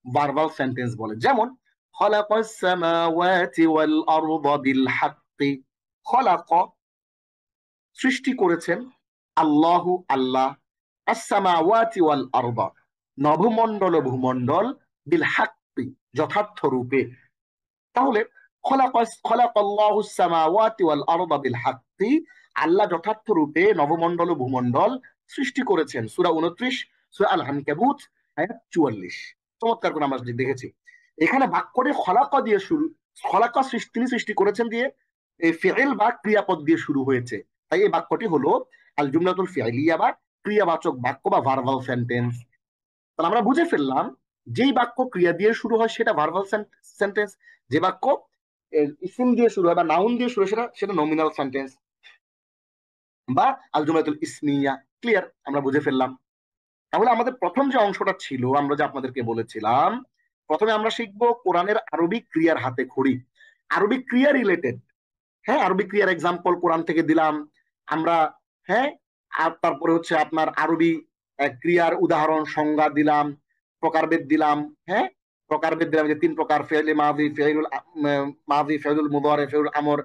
Speaker 1: ভার্বাল সেন্টেন্স বলে। যেমন খলাকাস সামাওয়াতি ওয়াল আরদা বিল হাক্কি, খলাক সৃষ্টি করেছেন, আল্লাহু আল্লাহ, আস-সামাওয়াতি ওয়াল আরদা নভমণ্ডল ও ভূমণ্ডল, বিল হাক্কি যথার্থ রূপে। তাহলে খলাকাল্লাহু সামাওয়াতি ওয়াল আরদা বিল হাক্কি, আল্লাহ যথার্থ রূপে নবমণ্ডল ও ভূমণ্ডল সৃষ্টি করেছেন। সূরা 29, সূরা আল আনকাবুত আয়াত 44। চমৎকার করে আমরা দেখেছি এখানে বাক্যটি খলাকা দিয়ে শুরু, খলাকা সৃষ্টি, তিনি সৃষ্টি করেছেন দিয়ে এই ফিইল বা ক্রিয়াপদ দিয়ে শুরু হয়েছে। তাই এই বাক্যটি হলো আল জুমলাতুল ফিইলিয়া বা ক্রিয়াবাচক বাক্য বা ভার্বাল সেন্টেন্স। তাহলে আমরা বুঝে ফেললাম, যেই বাক্য ক্রিয়া দিয়ে শুরু হয় সেটা ভার্বাল সেন্টেন্স, যে বাক্য ইসিম দিয়ে শুরু হয় বা নাউন দিয়ে শুরু হয় সেটা সেটা নমিনাল সেন্টেন্স বা আল জুমলাতুল ইসমিয়া। ক্লিয়ার, আমরা বুঝে ফেললাম। তাহলে আমাদের প্রথম যে অংশটা ছিল, আমরা যে আপনাদেরকে বলেছিলাম, প্রথমে আমরা শিখবো কোরআনের আরবি ক্রিয়ার হাতে খড়ি, আরবি ক্রিয়া রিলেটেড। হ্যাঁ, আরবি ক্রিয়ার এক্সাম্পল কোরআন থেকে দিলাম আমরা। হ্যাঁ, আর তারপরে হচ্ছে আপনার আরবি ক্রিয়ার উদাহরণ সংজ্ঞা দিলাম, প্রকারভেদ দিলাম। হ্যাঁ, প্রকারভেদ দিলাম যে 3 প্রকার, ফেলে মাদি, ফেলুল মাদি, ফেলুল মুদারে, ফেলুল আমর।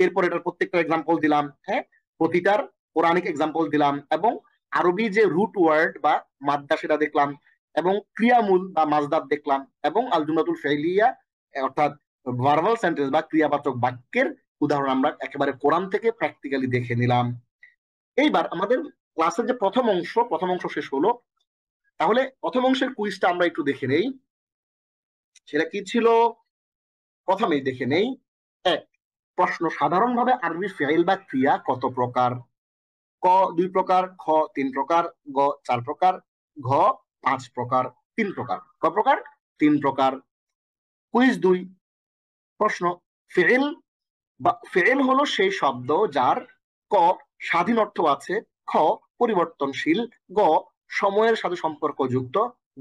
Speaker 1: এরপর এটার প্রত্যেকটা এক্সাম্পল দিলাম। হ্যাঁ, প্রতিটার পৌরাণিক এক্সাম্পল দিলাম, এবং আরবি যে রুট ওয়ার্ড বা মাদ্দা সেটা দেখলাম, এবং ক্রিয়ামূল বা মাজদার দেখলাম, এবং আল জুমলাতুল ফেলিয়া অর্থাৎ ভার্বাল সেন্টেন্স বা ক্রিয়াবাচক বাক্যের উদাহরণ আমরা একেবারে কোরআন থেকে প্র্যাকটিক্যালি দেখে নিলাম। এইবার আমাদের ক্লাসের যে প্রথম অংশ শেষ হলো। তাহলে প্রথম অংশের কুইজটা আমরা একটু দেখে নেই, সেটা কি ছিল। প্রথমেই দেখে নেই, এক প্রশ্ন, সাধারণভাবে আরবি ফেইল বা ক্রিয়া কত প্রকার? ক 2 প্রকার, খ 3 প্রকার, গ 4 প্রকার, ঘ 5 প্রকার। 3 প্রকার, ক প্রকার? 3 প্রকার। কুইজ 2, প্রশ্ন, ফেইল বা ফেল হলো সেই শব্দ যার ক স্বাধীন অর্থ আছে, খ পরিবর্তনশীল, গ সময়ের সাথে সম্পর্কযুক্ত,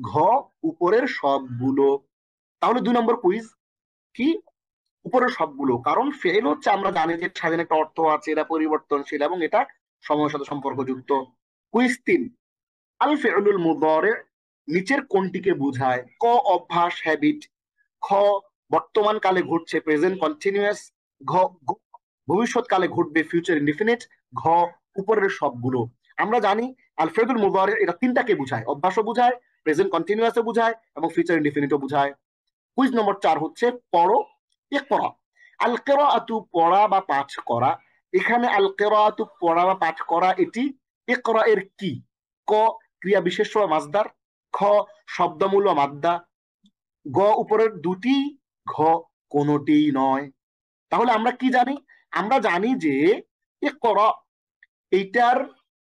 Speaker 1: ঘ উপরের সবগুলো। তাহলে 2 নম্বর কুইজ কি? উপরের সবগুলো। কারণ ফেল হচ্ছে আমরা জানি যে স্বাধীন একটা অর্থ আছে, এটা পরিবর্তনশীল এবং এটা সময়ের সাথে সম্পর্কযুক্ত। কুইজ 3, আল ফেলুল মুদারে নিচের কোনটিকে বোঝায়? ক অভ্যাস, হ্যাবিট, খ বর্তমান কালে ঘটছে, প্রেজেন্ট কন্টিনিউয়াস, ঘ ভবিষ্যৎকালে ঘটবে, ফিউচার ইনডিফিনিট, ঘ উপরের সবগুলো। আমরা জানি আলফ্রেদুল মুদারে এটা 3টাকে বোঝায়, অভ্যাসও বোঝায়, প্রেজেন্ট কন্টিনিউয়াসও বোঝায় এবং ফিউচার ইনডিফিনিটও বোঝায়। কুইজ নম্বর 4 হচ্ছে পড়ো, ইকরা। আল কিরাআতু পড়া বা পাঠ করা। এখানে আল কিরাআতু পড়া বা পাঠ করা, এটি ইকরা এর কি? ক ক্রিয়া বিশেষ্য বা মাসদার, খ শব্দমূল বা মাদ্দা, গ উপরের দুটি, ঘ কোনটিই নয়। তাহলে আমরা কি জানি? আমরা জানি যে ইকরা এইটার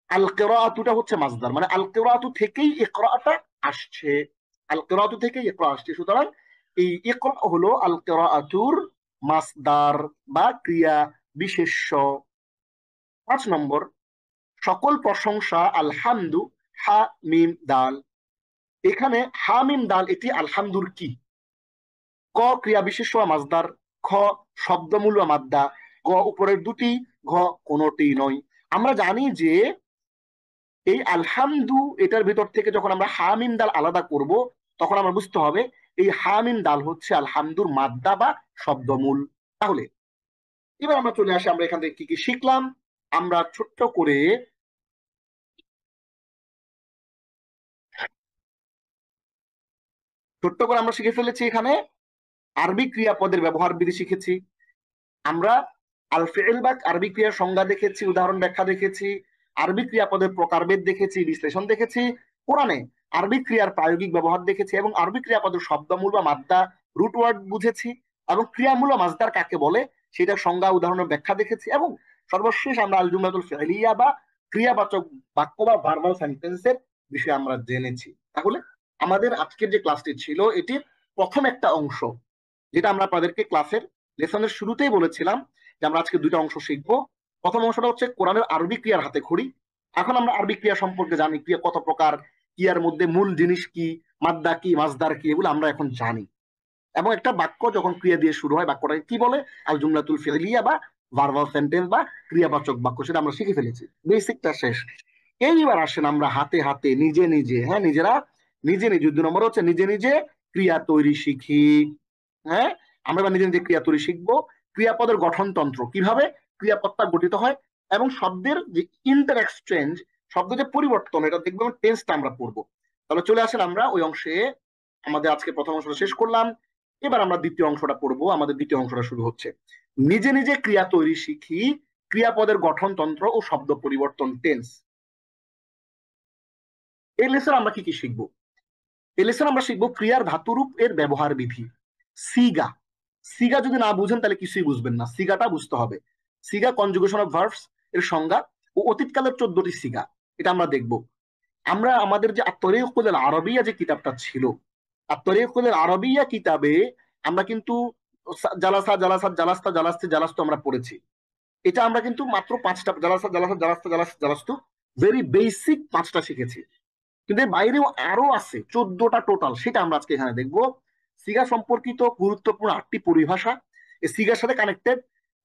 Speaker 1: আল কিরাআতুটা হচ্ছে মাসদার, মানে আল কিরাআতু থেকেই ইকরাটা আসছে, আল কিরাআতু থেকেই ইকরা আসছে। সুতরাং এই ইকরা হলো আল কিরাআতুর মাসদার বা ক্রিয়া বিশেষ্য। 5 নম্বর, সকল প্রশংসা আলহামদু, হা মিম দাল। এখানে হা মিম দাল এটি আলহামদুর কি? ক ক্রিয়া বিশেষ্য বা মাসদার, খ শব্দমূল বা মাদ্দা, গ উপরের দুটি, ঘ কোনটি নয়। আমরা জানি যে এই আলহামদু এটার ভিতর থেকে যখন আমরা হামিম দাল আলাদা করব, তখন আমরা বুঝতে হবে এই হামিম দাল হচ্ছে আলহামদুর মাদ্দা বা শব্দমূল। তাহলে এবার আমরা চলে আসি, আমরা এখান থেকে কি কি শিখলাম। আমরা ছোট্ট করে ছোট্ট করে আমরা শিখে ফেলেছি এখানে আরবি ক্রিয়াপদের ব্যবহার বিধি শিখেছি আমরা। আল ফিল বা আরবি ক্রিয়ার সংজ্ঞা দেখেছি, উদাহরণ ব্যাখ্যা দেখেছি, আরবি ক্রিয়াপদের প্রকারভেদ দেখেছি, বিশ্লেষণ দেখেছি, কোরআনে আরবি ক্রিয়ার প্রায়োগিক ব্যবহার দেখেছি, এবং আরবি ক্রিয়াপদের শব্দমূল বা মাদ্দা রুট ওয়ার্ড বুঝেছি, এবং ক্রিয়ামূল বা মাজদার কাকে বলে সেটা সংজ্ঞা উদাহরণের ব্যাখ্যা দেখেছি, এবং সর্বশেষ আমরা আল জুমলাতুল ফিলিয়া বা ক্রিয়াবাচক বাক্য বা ভার্বাল সেন্টেন্সের বিষয়ে আমরা জেনেছি। তাহলে আমাদের আজকের যে ক্লাসটি ছিল এটির প্রথম একটা অংশ, যেটা আমরা আপনাদেরকে ক্লাসের লেসনের শুরুতেই বলেছিলাম যে আমরা আজকে দুইটা অংশ শিখবো। প্রথম অংশটা হচ্ছে কোরআনের আরবি ক্রিয়ার হাতে খড়ি। এখন আমরা আরবি ক্রিয়া সম্পর্কে জানি, ক্রিয়া কত প্রকার, ক্রিয়ার মধ্যে মূল জিনিস কি, মাদ্দা কি, মাজদার কি, এগুলো আমরা এখন জানি। এবং একটা বাক্য যখন ক্রিয়া দিয়ে শুরু হয় বাক্যটাকে কি বলে, আল জুমলাতুল ফিলিয়া বা ভার্বাল সেন্টেন্স বা ক্রিয়াবাচক বাক্য, সেটা আমরা শিখে ফেলেছি, বেসিকটা শেষ। এইবার আসেন আমরা হাতে হাতে নিজে নিজে, হ্যাঁ নিজেরা নিজে নিজে, 2 নম্বর হচ্ছে নিজে নিজে ক্রিয়া তৈরি শিখি। হ্যাঁ, আমরা এবার নিজে নিজে ক্রিয়া তৈরি শিখবো, ক্রিয়াপদের গঠনতন্ত্র কিভাবে ক্রিয়াপদটা গঠিত হয়, এবং শব্দের যে ইন্টার এক্সচেঞ্জ, শব্দ যে পরিবর্তন, এটা দেখবো, টেন্সটা আমরা পড়বো। তাহলে চলে আসেন আমরা ওই অংশে। আমাদের আজকে প্রথম অংশটা শেষ করলাম, এবার আমরা দ্বিতীয় অংশটা পড়বো। আমাদের দ্বিতীয় অংশটা শুরু হচ্ছে, নিজে নিজে ক্রিয়া তৈরি শিখি, ক্রিয়াপদের গঠনতন্ত্র ও শব্দ পরিবর্তন, টেন্স। এই লেসন আমরা কি কি শিখবো? এই লেসন আমরা শিখবো ক্রিয়ার ধাতুরূপ এর ব্যবহার বিধি, সিগা। সিগা যদি না বুঝেন তাহলে কিছুই বুঝবেন না, সিগাটা বুঝতে হবে। সিগা কনজুগেশন অফ ভার্বস এর সংজ্ঞা ও অতীতকালের 14টি সিগা, এটা আমরা দেখব। আমরা আমাদের যে আত-তরিকুল আরবিয়া যে কিতাবটা ছিল, আত-তরিকুল আরবিয়া কিতাবে আমরা কিন্তু জালাসা জালাসাত জালাস্তা জালাস্তি জালাস্তু আমরা পড়েছি। এটা আমরা কিন্তু মাত্র 5টা, জালাসা জালাসা জালাস্তা জালাস্তু ভেরি বেসিক 5টা শিখেছি, কিন্তু এর বাইরেও আরো আছে 14টা টোটাল, সেটা আমরা আজকে এখানে দেখবো। সিগা সম্পর্কিত গুরুত্বপূর্ণ 8টি পরিভাষা এই সিগার সাথে কানেক্টেড।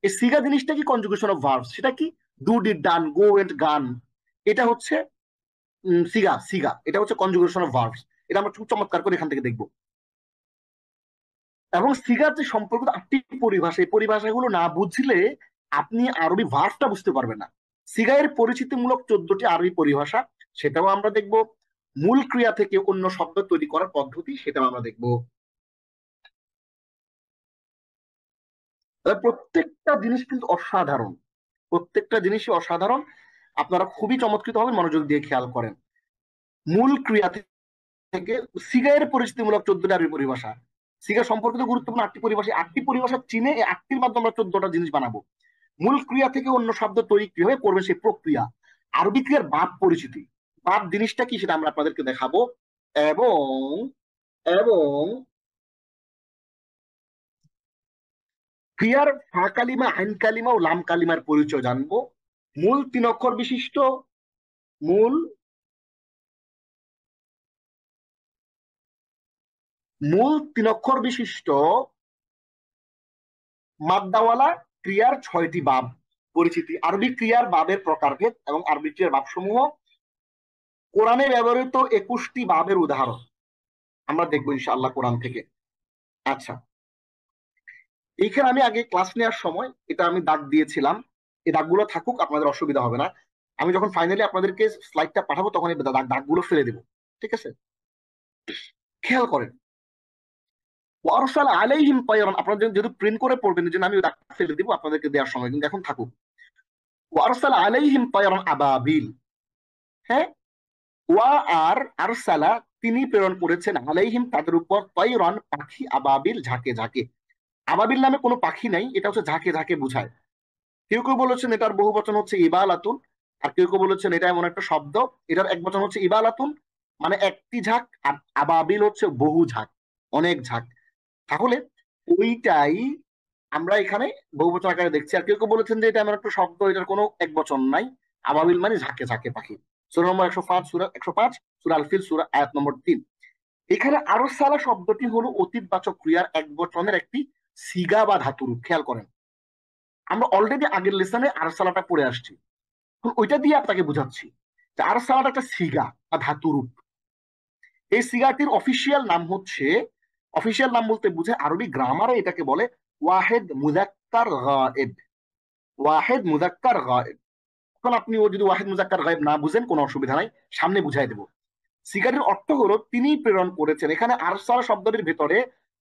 Speaker 1: এই সিগা জিনিসটা কি, কনজুগেশন অফ ভার্বস, সেটা কি, do did done go and gone, এটা হচ্ছে সিগা। সিগা এটা হচ্ছে কনজুগেশন অফ ভার্বস, এটা আমরা খুব চমৎকার করে এখান থেকে দেখবো। এবং সিগার যে সম্পর্কিত 8টি পরিভাষা, এই পরিভাষাগুলো না বুঝলে আপনি আরবি ভার্বটা বুঝতে পারবেন না। সিগায়ের পরিচিতিমূলক 14টি আরবি পরিভাষা, সেটাও আমরা দেখব। মূল ক্রিয়া থেকে অন্য শব্দ তৈরি করার পদ্ধতি, সেটাও আমরা দেখব। প্রত্যেকটা জিনিস কিন্তু অসাধারণ, প্রত্যেকটা জিনিসই অসাধারণ। আপনারা খুবই চমৎকৃত হবেন মনোযোগ দিয়ে খেয়াল করেন। মূল ক্রিয়া থেকে সিগায়ের পরিচিতিমূলক 14টি আরবি পরিভাষা, সিগা সম্পর্কিত গুরুত্বপূর্ণ 8টি পরিভাষা, 8টি পরিভাষা চিনে এই 8টির মাধ্যমে আমরা 14টা জিনিস বানাবো। মূল ক্রিয়া থেকে অন্য শব্দ তৈরি কিভাবে করবেন সেই প্রক্রিয়া, আরবি ক্রিয়ার বাপ পরিচিতি, বাপ জিনিসটা কি সেটা আমরা আপনাদেরকে দেখাবো, এবং এবং ক্রিয়ার ফা কালিমা, আইন কালিমা ও লাম কালিমার পরিচয় জানবো। মূল 3 অক্ষর বিশিষ্ট, মূল মূল 3 অক্ষর বিশিষ্ট মাদ্দাওয়ালা ক্রিয়ার 6টি বাব পরিচিতি, আরবি ক্রিয়ার বাবের প্রকারভেদ এবং আরবি ক্রিয়ার বাব সমূহ, কোরআনে ব্যবহৃত 21টি বাবের উদাহরণ আমরা দেখবো ইনশাআল্লাহ কোরআন থেকে। আচ্ছা, এইখানে আমি আগে ক্লাস নেওয়ার সময় এটা আমি দাগ দিয়েছিলাম, এই দাগগুলো থাকুক, আপনাদের অসুবিধা হবে না। আমি যখন ফাইনালি আপনাদেরকে স্লাইডটা পাঠাবো তখন এই দাগগুলো ফেলে দেবো, ঠিক আছে? খেয়াল করেন, ওয়ারসাল আলাইহিম তায়রান, আপনারা যেহেতু প্রিন্ট করে পড়বেন এই জন্য আমি দাগ ফেলে দিব আপনাদেরকে দেওয়ার সময়, কিন্তু এখন থাকুক। ওয়ারসাল আলাইহিম তায়রান আবাবিল, হ্যাঁ, ওয়া আর আরসালা তিনি প্রেরণ করেছেন, আলাইহিম তাদের উপর, তায়রান পাখি, আবাবিল ঝাঁকে ঝাঁকে। আবাবিল নামে কোনো পাখি নাই, এটা হচ্ছে ঝাঁকে ঝাঁকে বুঝায়। কেউ কেউ বলেছেন এটার বহু বচন হচ্ছে ইবালাতুন, আর কেউ কেউ বলেছেন এটা এমন একটা শব্দ এটার এক বচন হচ্ছে ইবালাতুন, মানে একটি ঝাঁক, আর আবাবিল হচ্ছে বহু ঝাঁক, অনেক ঝাঁক। তাহলে ওইটাই আমরা এখানে বহু বচন আকারে দেখছি। আর কেউ কেউ বলেছেন যে এটা এমন একটা শব্দ এটার কোনো এক বচন নাই, আবাবিল মানে ঝাঁকে ঝাঁকে পাখি। সূরা নম্বর 105, সূরা আল ফিল, সূরা আয়াত নম্বর 3। এখানে আরসালা শব্দটি হলো অতীতবাচক ক্রিয়ার এক বচনের একটি সিগা বা ধাতুরূপ। খেয়াল করেন, আমরা অলরেডি আগের লেসনে আরসালাটা পড়ে আসছি, ওইটা দিয়ে আপনাকে বুঝাচ্ছি যে আরসালাটা একটা সিগা বা ধাতুরূপ। এই সিগাটির অফিসিয়াল নাম হচ্ছে, অফিসিয়াল নাম বলতে বুঝে আরবি গ্রামারে এটাকে বলে ওয়াহেদ মুজাক্কার গায়েব, ওয়াহেদ মুজাক্কার গায়েব। এখন আপনি ও যদি ওয়াহেদ মুজাক্কার গায়েব না বুঝেন কোনো অসুবিধা নাই, সামনে বুঝাই দেবো। সিগাটির অর্থ হলো তিনি প্রেরণ করেছেন। এখানে আরসালা শব্দটির ভেতরে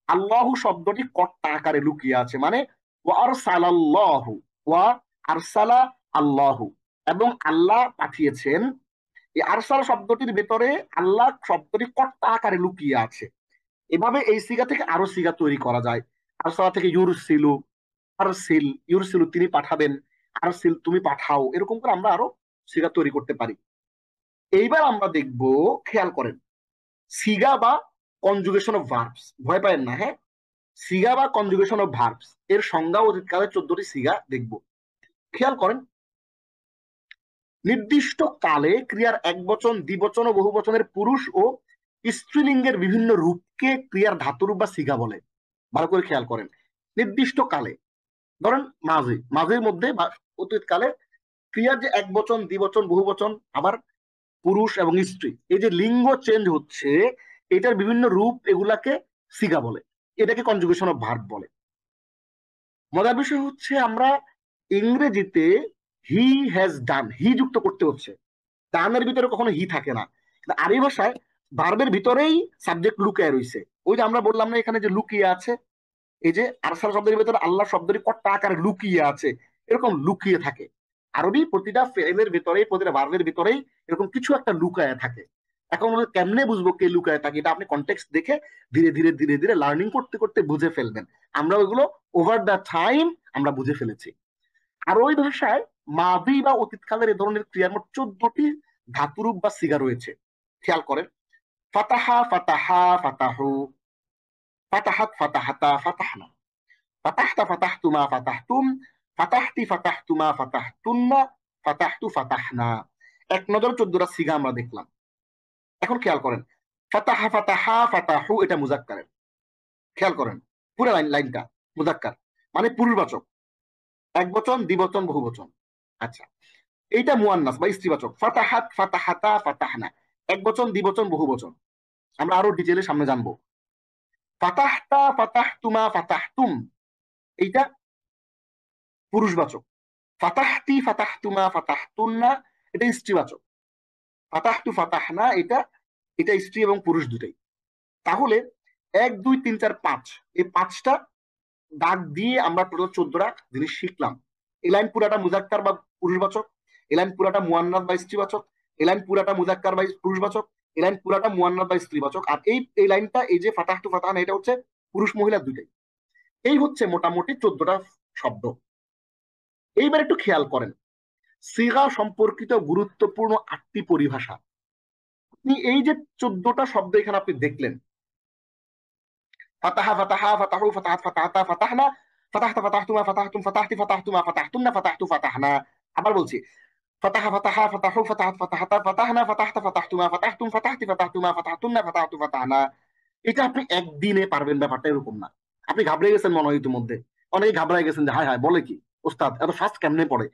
Speaker 1: আল্লাহু শব্দটি কর্তা আকারে লুকিয়ে আছে, মানে ওয়া আরসালাল্লাহু, ওয়া আরসালা আল্লাহু, এবং আল্লাহ পাঠিয়েছেন। এই আরসালা শব্দটির ভেতরে আল্লাহ শব্দটি কর্তা আকারে লুকিয়ে আছে। এভাবে এই সিগা থেকে আরো সিগা তৈরি করা যায়। আরসালা থেকে ইউরসিলু, আরসিল, ইউরসিলু তিনি পাঠাবেন, আরসিল তুমি পাঠাও, এরকম করে আমরা আরো সিগা তৈরি করতে পারি। এইবার আমরা দেখব, খেয়াল করেন, সিগা বা কনজুগেশন অফ ভার্বস, ভয় পাবেন না, হ্যাঁ, সিগা বা কনজুগেশন অফ ভার্বস এর সংজ্ঞা অতীতকালে 14টি সিগা দেখব। খেয়াল করেন, নির্দিষ্ট কালে ক্রিয়ার একবচন, দ্বিবচন ও বহুবচনের পুরুষ ও স্ত্রীলিঙ্গের বিভিন্ন রূপকে ক্রিয়ার ধাতুরূপ বা সিগা বলে। ভালো করে খেয়াল করেন, নির্দিষ্ট কালে, ধরেন মাঝি, মাঝির মধ্যে বা অতীতকালে ক্রিয়ার যে একবচন, দ্বিবচন, বহুবচন, আবার পুরুষ এবং স্ত্রী, এই যে লিঙ্গ চেঞ্জ হচ্ছে, এটার বিভিন্ন রূপ, এগুলাকে সিগা বলে, এটাকে কনজুগেশন অফ ভার্ব বলে। মজার বিষয় হচ্ছে আমরা ইংরেজিতে হি হ্যাজ ডান, হি যুক্ত করতে হচ্ছে, ডানের ভিতরে কখনো হি থাকে না। কিন্তু আরবি ভাষায় ভার্বের ভিতরেই সাবজেক্ট লুকিয়ে রয়েছে। ওই যে আমরা বললাম না এখানে যে লুকিয়ে আছে, এই যে আরসাল শব্দের ভিতরে আল্লাহ শব্দটি কর্তা আকারে লুকিয়ে আছে, এরকম লুকিয়ে থাকে। আরবি প্রতিটা ফেলের ভিতরেই, প্রতিটা ভার্বের ভিতরেই এরকম কিছু একটা লুকায় থাকে। এখন কেমনে বুঝবো কে লুকায় থাকে? এটা আপনি কনটেক্সট দেখে ধীরে ধীরে ধীরে ধীরে লার্নিং করতে করতে বুঝে ফেলবেন। আমরা ওইগুলো ওভার দ্য টাইম আমরা বুঝে ফেলেছি। আর ওই ভাষায় মাদি বা অতীতকালের এ ধরনের ক্রিয়ার মোট 14টি ধাতুরূপ বা সিগা রয়েছে। খেয়াল করেন, ফাতাহা ফাতাহা ফাতাহু, ফাতাহাত ফাতাহাতা ফাতাহনা, ফাতাহতা ফাতাহতুমা ফাতাহতুম, ফাতাহতি ফাতাহতুমা ফাতাহতুন্না, ফাতাহতু ফাতাহনা। এক নজর 14টা সিগা আমরা দেখলাম। এখন খেয়াল করেন, ফাতাহা ফাতাহা ফাতাহু এটা মুজাক্কারের, খেয়াল করেন পুরো লাইনটা মুজাক্কার, মানে পুরুষবাচক, এক বচন, দ্বিবচন, বহুবচন। আচ্ছা, এইটা মুয়ান্নাস বা স্ত্রীবাচক, ফাতাহাত ফাতাহাতা ফাতাহনা, এক বচন, দ্বিবচন, বহুবচন। আমরা আরো ডিটেইলে সামনে জানবো। ফাতাহতা ফাতাহতুমা ফাতাহতুম, এইটা পুরুষবাচক। ফাতাহতি ফাতাহতুমা ফাতাহতুন্না, এটা স্ত্রীবাচক। ফাতাহতু ফাতাহনা, এটা এটা স্ত্রী এবং পুরুষ দুটাই। তাহলে 1 2 3 4 5, এই 5টা দাগ দিয়ে আমরা টোটাল 14টা জিনিস শিখলাম। এই লাইন পুরাটা মুজাক্কার বা পুরুষবাচক, এই লাইন পুরাটা মুয়ান্নাস বা স্ত্রীবাচক, এই লাইন পুরাটা মুজাক্কার বা পুরুষবাচক, এই লাইন পুরাটা মুয়ান্নাস বা স্ত্রীবাচক, আর এই লাইনটা, এই যে ফাতাহতু ফাতাহনা, এটা হচ্ছে পুরুষ মহিলা দুইটাই। এই হচ্ছে মোটামুটি 14টা শব্দ। এইবার একটু খেয়াল করেন, সিগা সম্পর্কিত গুরুত্বপূর্ণ 8টি পরিভাষা। আপনি এই যে 14টা শব্দ এখানে আপনি দেখলেন, ফাতাহা ফাতাহা ফাতাহু, ফাতাহাত ফাতাহাতা ফাতাহনা, ফাতাহতা ফাতাহতুমা ফাতাহতুম, ফাতাহতি ফাতাহতুমা ফাতাহতুন্না, ফাতাহতু ফাতাহনা। আবার বলছি, ফাতাহা ফাতাহা ফাতাহু, ফাতাহাত ফাতাহাতা ফাতাহনা, ফাতাহতা ফাতাহতুমা ফাতাহতুম, ফাতাহতি ফাতাহতুমা ফাতাহতুন্না, ফাতাহতু ফাতাহনা। এটা আপনি একদিনে পারবেন, ব্যাপারটা এরকম না। আপনি ঘাবড়ে গেছেন মনে হয় ইতিমধ্যে, অনেকে ঘাবড়ায় গেছেন যে হায় হায় বলে কি ওস্তাদ এত ফাস্ট কেমনে পড়ে।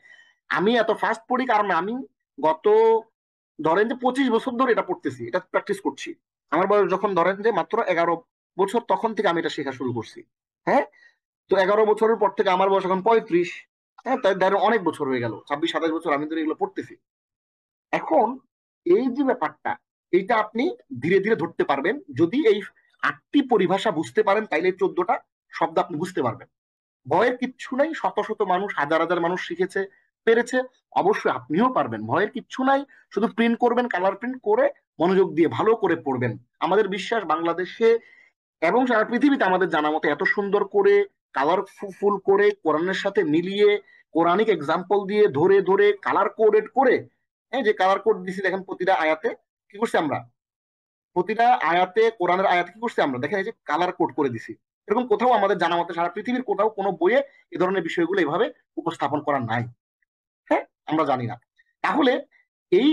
Speaker 1: আমি এত ফাস্ট পড়ি কারণ আমি গত, ধরেন যে 25 বছর ধরে এটা পড়তেছি, এটা প্র্যাকটিস করছি। আমার বয়স যখন ধরেন যে মাত্র 11 বছর, তখন থেকে আমি এটা শেখা শুরু করছি। হ্যাঁ, তো 11 বছরের পর থেকে আমার বয়স এখন 35। হ্যাঁ, তাই ধরেন অনেক বছর হয়ে গেল, 26 27 বছর আমি ধরে এগুলো পড়তেছি। এখন এই যে ব্যাপারটা, এইটা আপনি ধীরে ধীরে ধরতে পারবেন যদি এই 8টি পরিভাষা বুঝতে পারেন, তাইলে 14টা শব্দ আপনি বুঝতে পারবেন। ভয়ের কিচ্ছু নাই, শত শত মানুষ, হাজার হাজার মানুষ শিখেছে, পেরেছে, অবশ্যই আপনিও পারবেন, ভয়ের কিচ্ছু নাই। শুধু প্রিন্ট করবেন, কালার প্রিন্ট করে মনোযোগ দিয়ে ভালো করে পড়বেন। আমাদের বিশ্বাস বাংলাদেশে এবং সারা পৃথিবীতে আমাদের জানা মতো এত সুন্দর করে কালারফুল করে কোরআনের সাথে মিলিয়ে কোরআনিক এক্সাম্পল দিয়ে ধরে ধরে কালার কোডেড করে, হ্যাঁ, যে কালার কোড দিছি দেখেন প্রতিটা আয়াতে, কি করছি আমরা, প্রতিটা আয়াতে, কোরআনের আয়াতে কি করছি আমরা দেখেন, এই যে কালার কোড করে দিছি। এরকম কোথাও আমাদের জানা মতে সারা পৃথিবীর কোথাও কোনো বইয়ে এ ধরনের বিষয়গুলো এভাবে উপস্থাপন করা নাই। হ্যাঁ, আমরা জানি না। তাহলে এই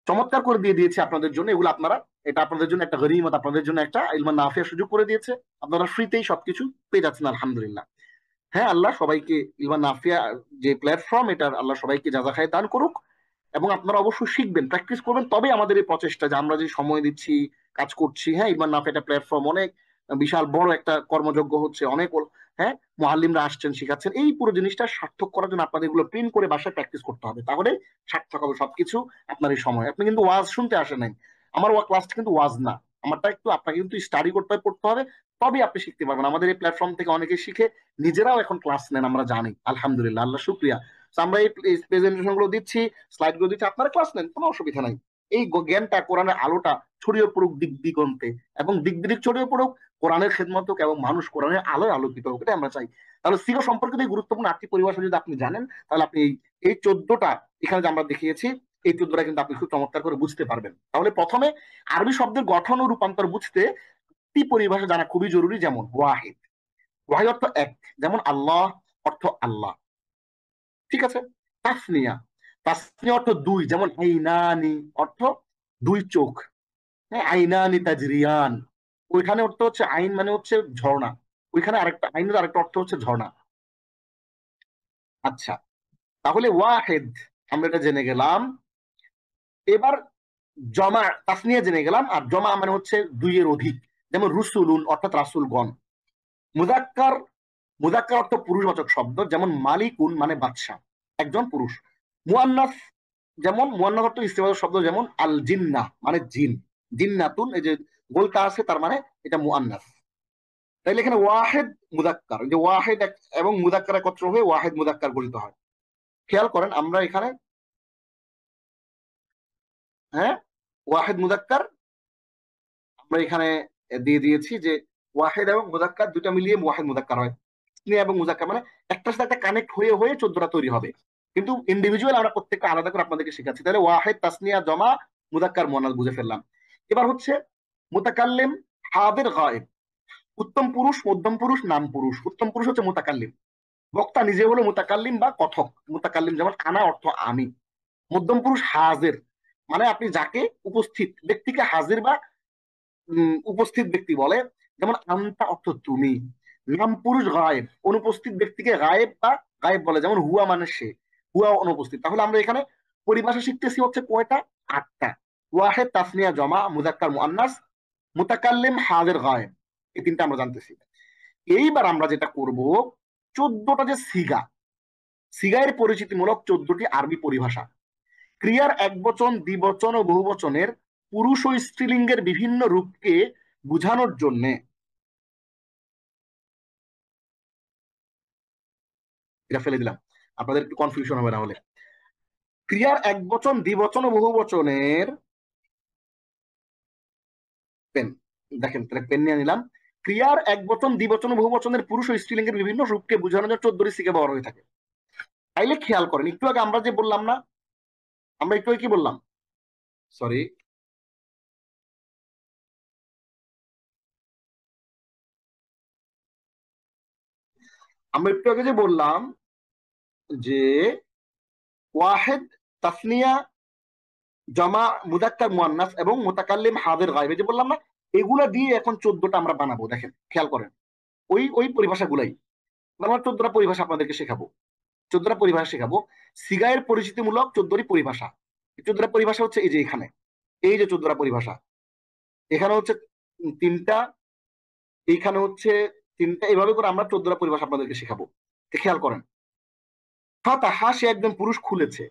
Speaker 1: চমৎকার করে দিয়ে দিয়েছে আপনাদের জন্য এগুলো, আপনারা, এটা আপনাদের জন্য একটা গনিমত, আপনাদের জন্য একটা ইলমান নাফিয়ার সুযোগ করে দিয়েছে। আপনারা ফ্রিতেই সবকিছু পেয়ে যাচ্ছেন, আলহামদুলিল্লাহ। হ্যাঁ, আল্লাহ সবাইকে ইলমান নাফিয়া যে প্ল্যাটফর্ম, এটা আল্লাহ সবাইকে জাযা খায় দান করুক। এবং আপনারা অবশ্যই শিখবেন, প্র্যাকটিস করবেন, তবে আমাদের এই প্রচেষ্টা যে আমরা যে সময় দিচ্ছি, কাজ করছি, হ্যাঁ, ইলমান নাফিয়া একটা প্ল্যাটফর্ম, অনেক বিশাল বড় একটা কর্মযজ্ঞ হচ্ছে, অনেক, হ্যাঁ, মুআল্লিমরা আসছেন, শিখাচ্ছেন, এই পুরো জিনিসটা সার্থক করার জন্য আপনাদের এগুলো প্রিন্ট করে বাসায় প্র্যাকটিস করতে হবে, তাহলে সার্থক হবে সবকিছু। আপনার এই সময় আপনি কিন্তু ওয়াজ শুনতে আসেন নাই, আমার ক্লাসটা কিন্তু ওয়াজ না, আমারটা একটু আপনাকে কিন্তু স্টাডি করতে হবে, পড়তে হবে, তবে আপনি শিখতে পারবেন। আমাদের এই প্ল্যাটফর্ম থেকে অনেকে শিখে নিজেরাও এখন ক্লাস নেন, আমরা জানি, আলহামদুলিল্লাহ, আল্লাহ শুক্রিয়া। তো আমরা এই প্রেজেন্টেশন গুলো দিচ্ছি, স্লাইড গুলো দিচ্ছি, আপনারা ক্লাস নেন, কোনো অসুবিধা নাই। এই জ্ঞানটা, কোরআনের আলোটা ছড়িয়ে পড়ুক দিক দিগন্তে, এবং দিক বিদিক ছড়িয়ে পড়ুক, কোরআনের খেদমত হোক, এবং মানুষ কোরআনের আলোয় আলোকিত হোক, এটা আমরা চাই। তাহলে সিগা সম্পর্কিত এই গুরুত্বপূর্ণ আটটি পরিভাষা যদি আপনি জানেন, তাহলে আপনি এই 14টা এখানে যে আমরা দেখিয়েছি, এই 14টা কিন্তু আপনি খুব চমৎকার করে বুঝতে পারবেন। তাহলে প্রথমে আরবি শব্দের গঠন ও রূপান্তর বুঝতে একটি পরিভাষা জানা খুবই জরুরি, যেমন ওয়াহিদ। ওয়াহিদ অর্থ এক, যেমন আল্লাহ অর্থ আল্লাহ, ঠিক আছে। তাসনিয়া, তাসনিয়া অর্থ দুই, যেমন আইনানি অর্থ দুই চোখ, হ্যাঁ, আইনানি তাজরিয়ান, ওইখানে অর্থ হচ্ছে আইন মানে হচ্ছে ঝর্ণা, ওইখানে আরেকটা আইনের আরেকটা অর্থ হচ্ছে ঝর্ণা। আচ্ছা, তাহলে ওয়াহেদ আমরা এটা জেনে গেলাম। এবার জমা, তাসনিয়া জেনে গেলাম, আর জমা মানে হচ্ছে দুইয়ের অধিক, যেমন রুসুলুন অর্থাৎ রাসূলগণ। মুযাক্কার, মুযাক্কার অর্থ পুরুষবাচক শব্দ, যেমন মালিকুন মানে বাদশা, একজন পুরুষ। মুয়ান্নাস, যেমন মুয়ান্নাস অর্থ স্ত্রীবাচক শব্দ, যেমন আল জিন্নাহ মানে জিন, জিন্নাতুন, এই যে গোলটা আছে তার মানে এটা মুয়ান্নাস। তাইলে এখানে ওয়াহেদ মুযাক্কার, যে ওয়াহেদ এবং মুযাক্কার একত্র হয়ে ওয়াহেদ মুযাক্কার গঠিত হয়। খেয়াল করেন আমরা এখানে, হ্যাঁ, ওয়াহেদ মুযাক্কার আমরা এখানে দিয়ে দিয়েছি যে ওয়াহেদ এবং মুযাক্কার দুটো মিলিয়ে ওয়াহেদ মুযাক্কার হয়। স্নেহ এবং মুযাক্কার মানে একটার সাথে একটা কানেক্ট হয়ে হয়ে 14টা তৈরি হবে, কিন্তু ইন্ডিভিজুয়াল আমরা প্রত্যেকটা আলাদা করে আপনাদেরকে শেখাচ্ছি। তাহলে ওয়াহেদ, তাসনিয়া, জমা, মুযাক্কার, মুয়ান্নাস বুঝে ফেললাম। এবার হচ্ছে মুতাকাল্লিম, হাদির, গায়েব। উত্তম পুরুষ, মধ্যম পুরুষ, নাম পুরুষ। উত্তম পুরুষ হচ্ছে মুতাকাল্লিম, বক্তা নিজে হলো মুতাকাল্লিম বা কথক। মুতাকাল্লিম যেমন আনা অর্থ আমি। মধ্যম পুরুষ হাজির, মানে আপনি যাকে উপস্থিত ব্যক্তিকে হাজির বা উপস্থিত ব্যক্তি বলে, যেমন আনতা অর্থ তুমি। নাম পুরুষ গায়েব, অনুপস্থিত ব্যক্তিকে গায়েব বা গায়েব বলে, যেমন হুয়া মানে সে, হুয়া অনুপস্থিত। তাহলে আমরা এখানে পরিভাষা শিখতেছি হচ্ছে কয়টা, আটটা। ওয়াহেদ, তাসনিয়া, জমা, মুযাক্কার, মুআন্নাস, মুতাকাল্লিম, হাজির, গায়েব, এই তিনটা আমরা জানতেছি। এইবার আমরা যেটা করব, 14টা যে সিগা, সিগায়ের পরিচিতিমূলক 14টি আরবি পরিভাষা, ক্রিয়ার একবচন, দ্বিবচন ও বহুবচনের পুরুষ ও স্ত্রীলিঙ্গের বিভিন্ন রূপকে বোঝানোর জন্য, এটা ফেলে দিলাম, আপনাদের একটু কনফিউশন হবে না হলে। ক্রিয়ার একবচন, দ্বিবচন ও বহুবচনের, পেন, দেখেন তাহলে পেন নিয়ে নিলাম। ক্রিয়ার একবচন, দ্বিবচন ও বহুবচনের পুরুষ ও স্ত্রীলিঙ্গের বিভিন্ন রূপকে বোঝানোর জন্য 14টি সিগা ব্যবহার হয়ে থাকে। তাইলে খেয়াল করেন, একটু আগে আমরা যে বললাম না, আমরা একটু আগে কি বললাম, সরি, আমরা একটু আগে যে বললাম যে ওয়াহেদ, তাসনিয়া, জমা, মুযাক্কার, মুয়ান্নাস এবং মুতাকাল্লিম, হাজির, গায়েব, এই যে বললাম না, এগুলা দিয়ে এখন 14টা আমরা বানাবো। দেখেন খেয়াল করেন, ওই ওই পরিভাষাগুলাই আমরা 14টা পরিভাষা আপনাদেরকে শেখাবো, 14টা পরিভাষা শেখাবো। সিগায়ের পরিচিতিমূলক 14টি পরিভাষা, 14টা পরিভাষা হচ্ছে এই যে এখানে, এই যে 14টা পরিভাষা, এখানে হচ্ছে তিনটা, এইখানে হচ্ছে তিনটা, এইভাবে করে আমরা 14টা পরিভাষা আপনাদেরকে শেখাবো। তো খেয়াল করেন, ফাতাহা সে একজন পুরুষ খুলেছে,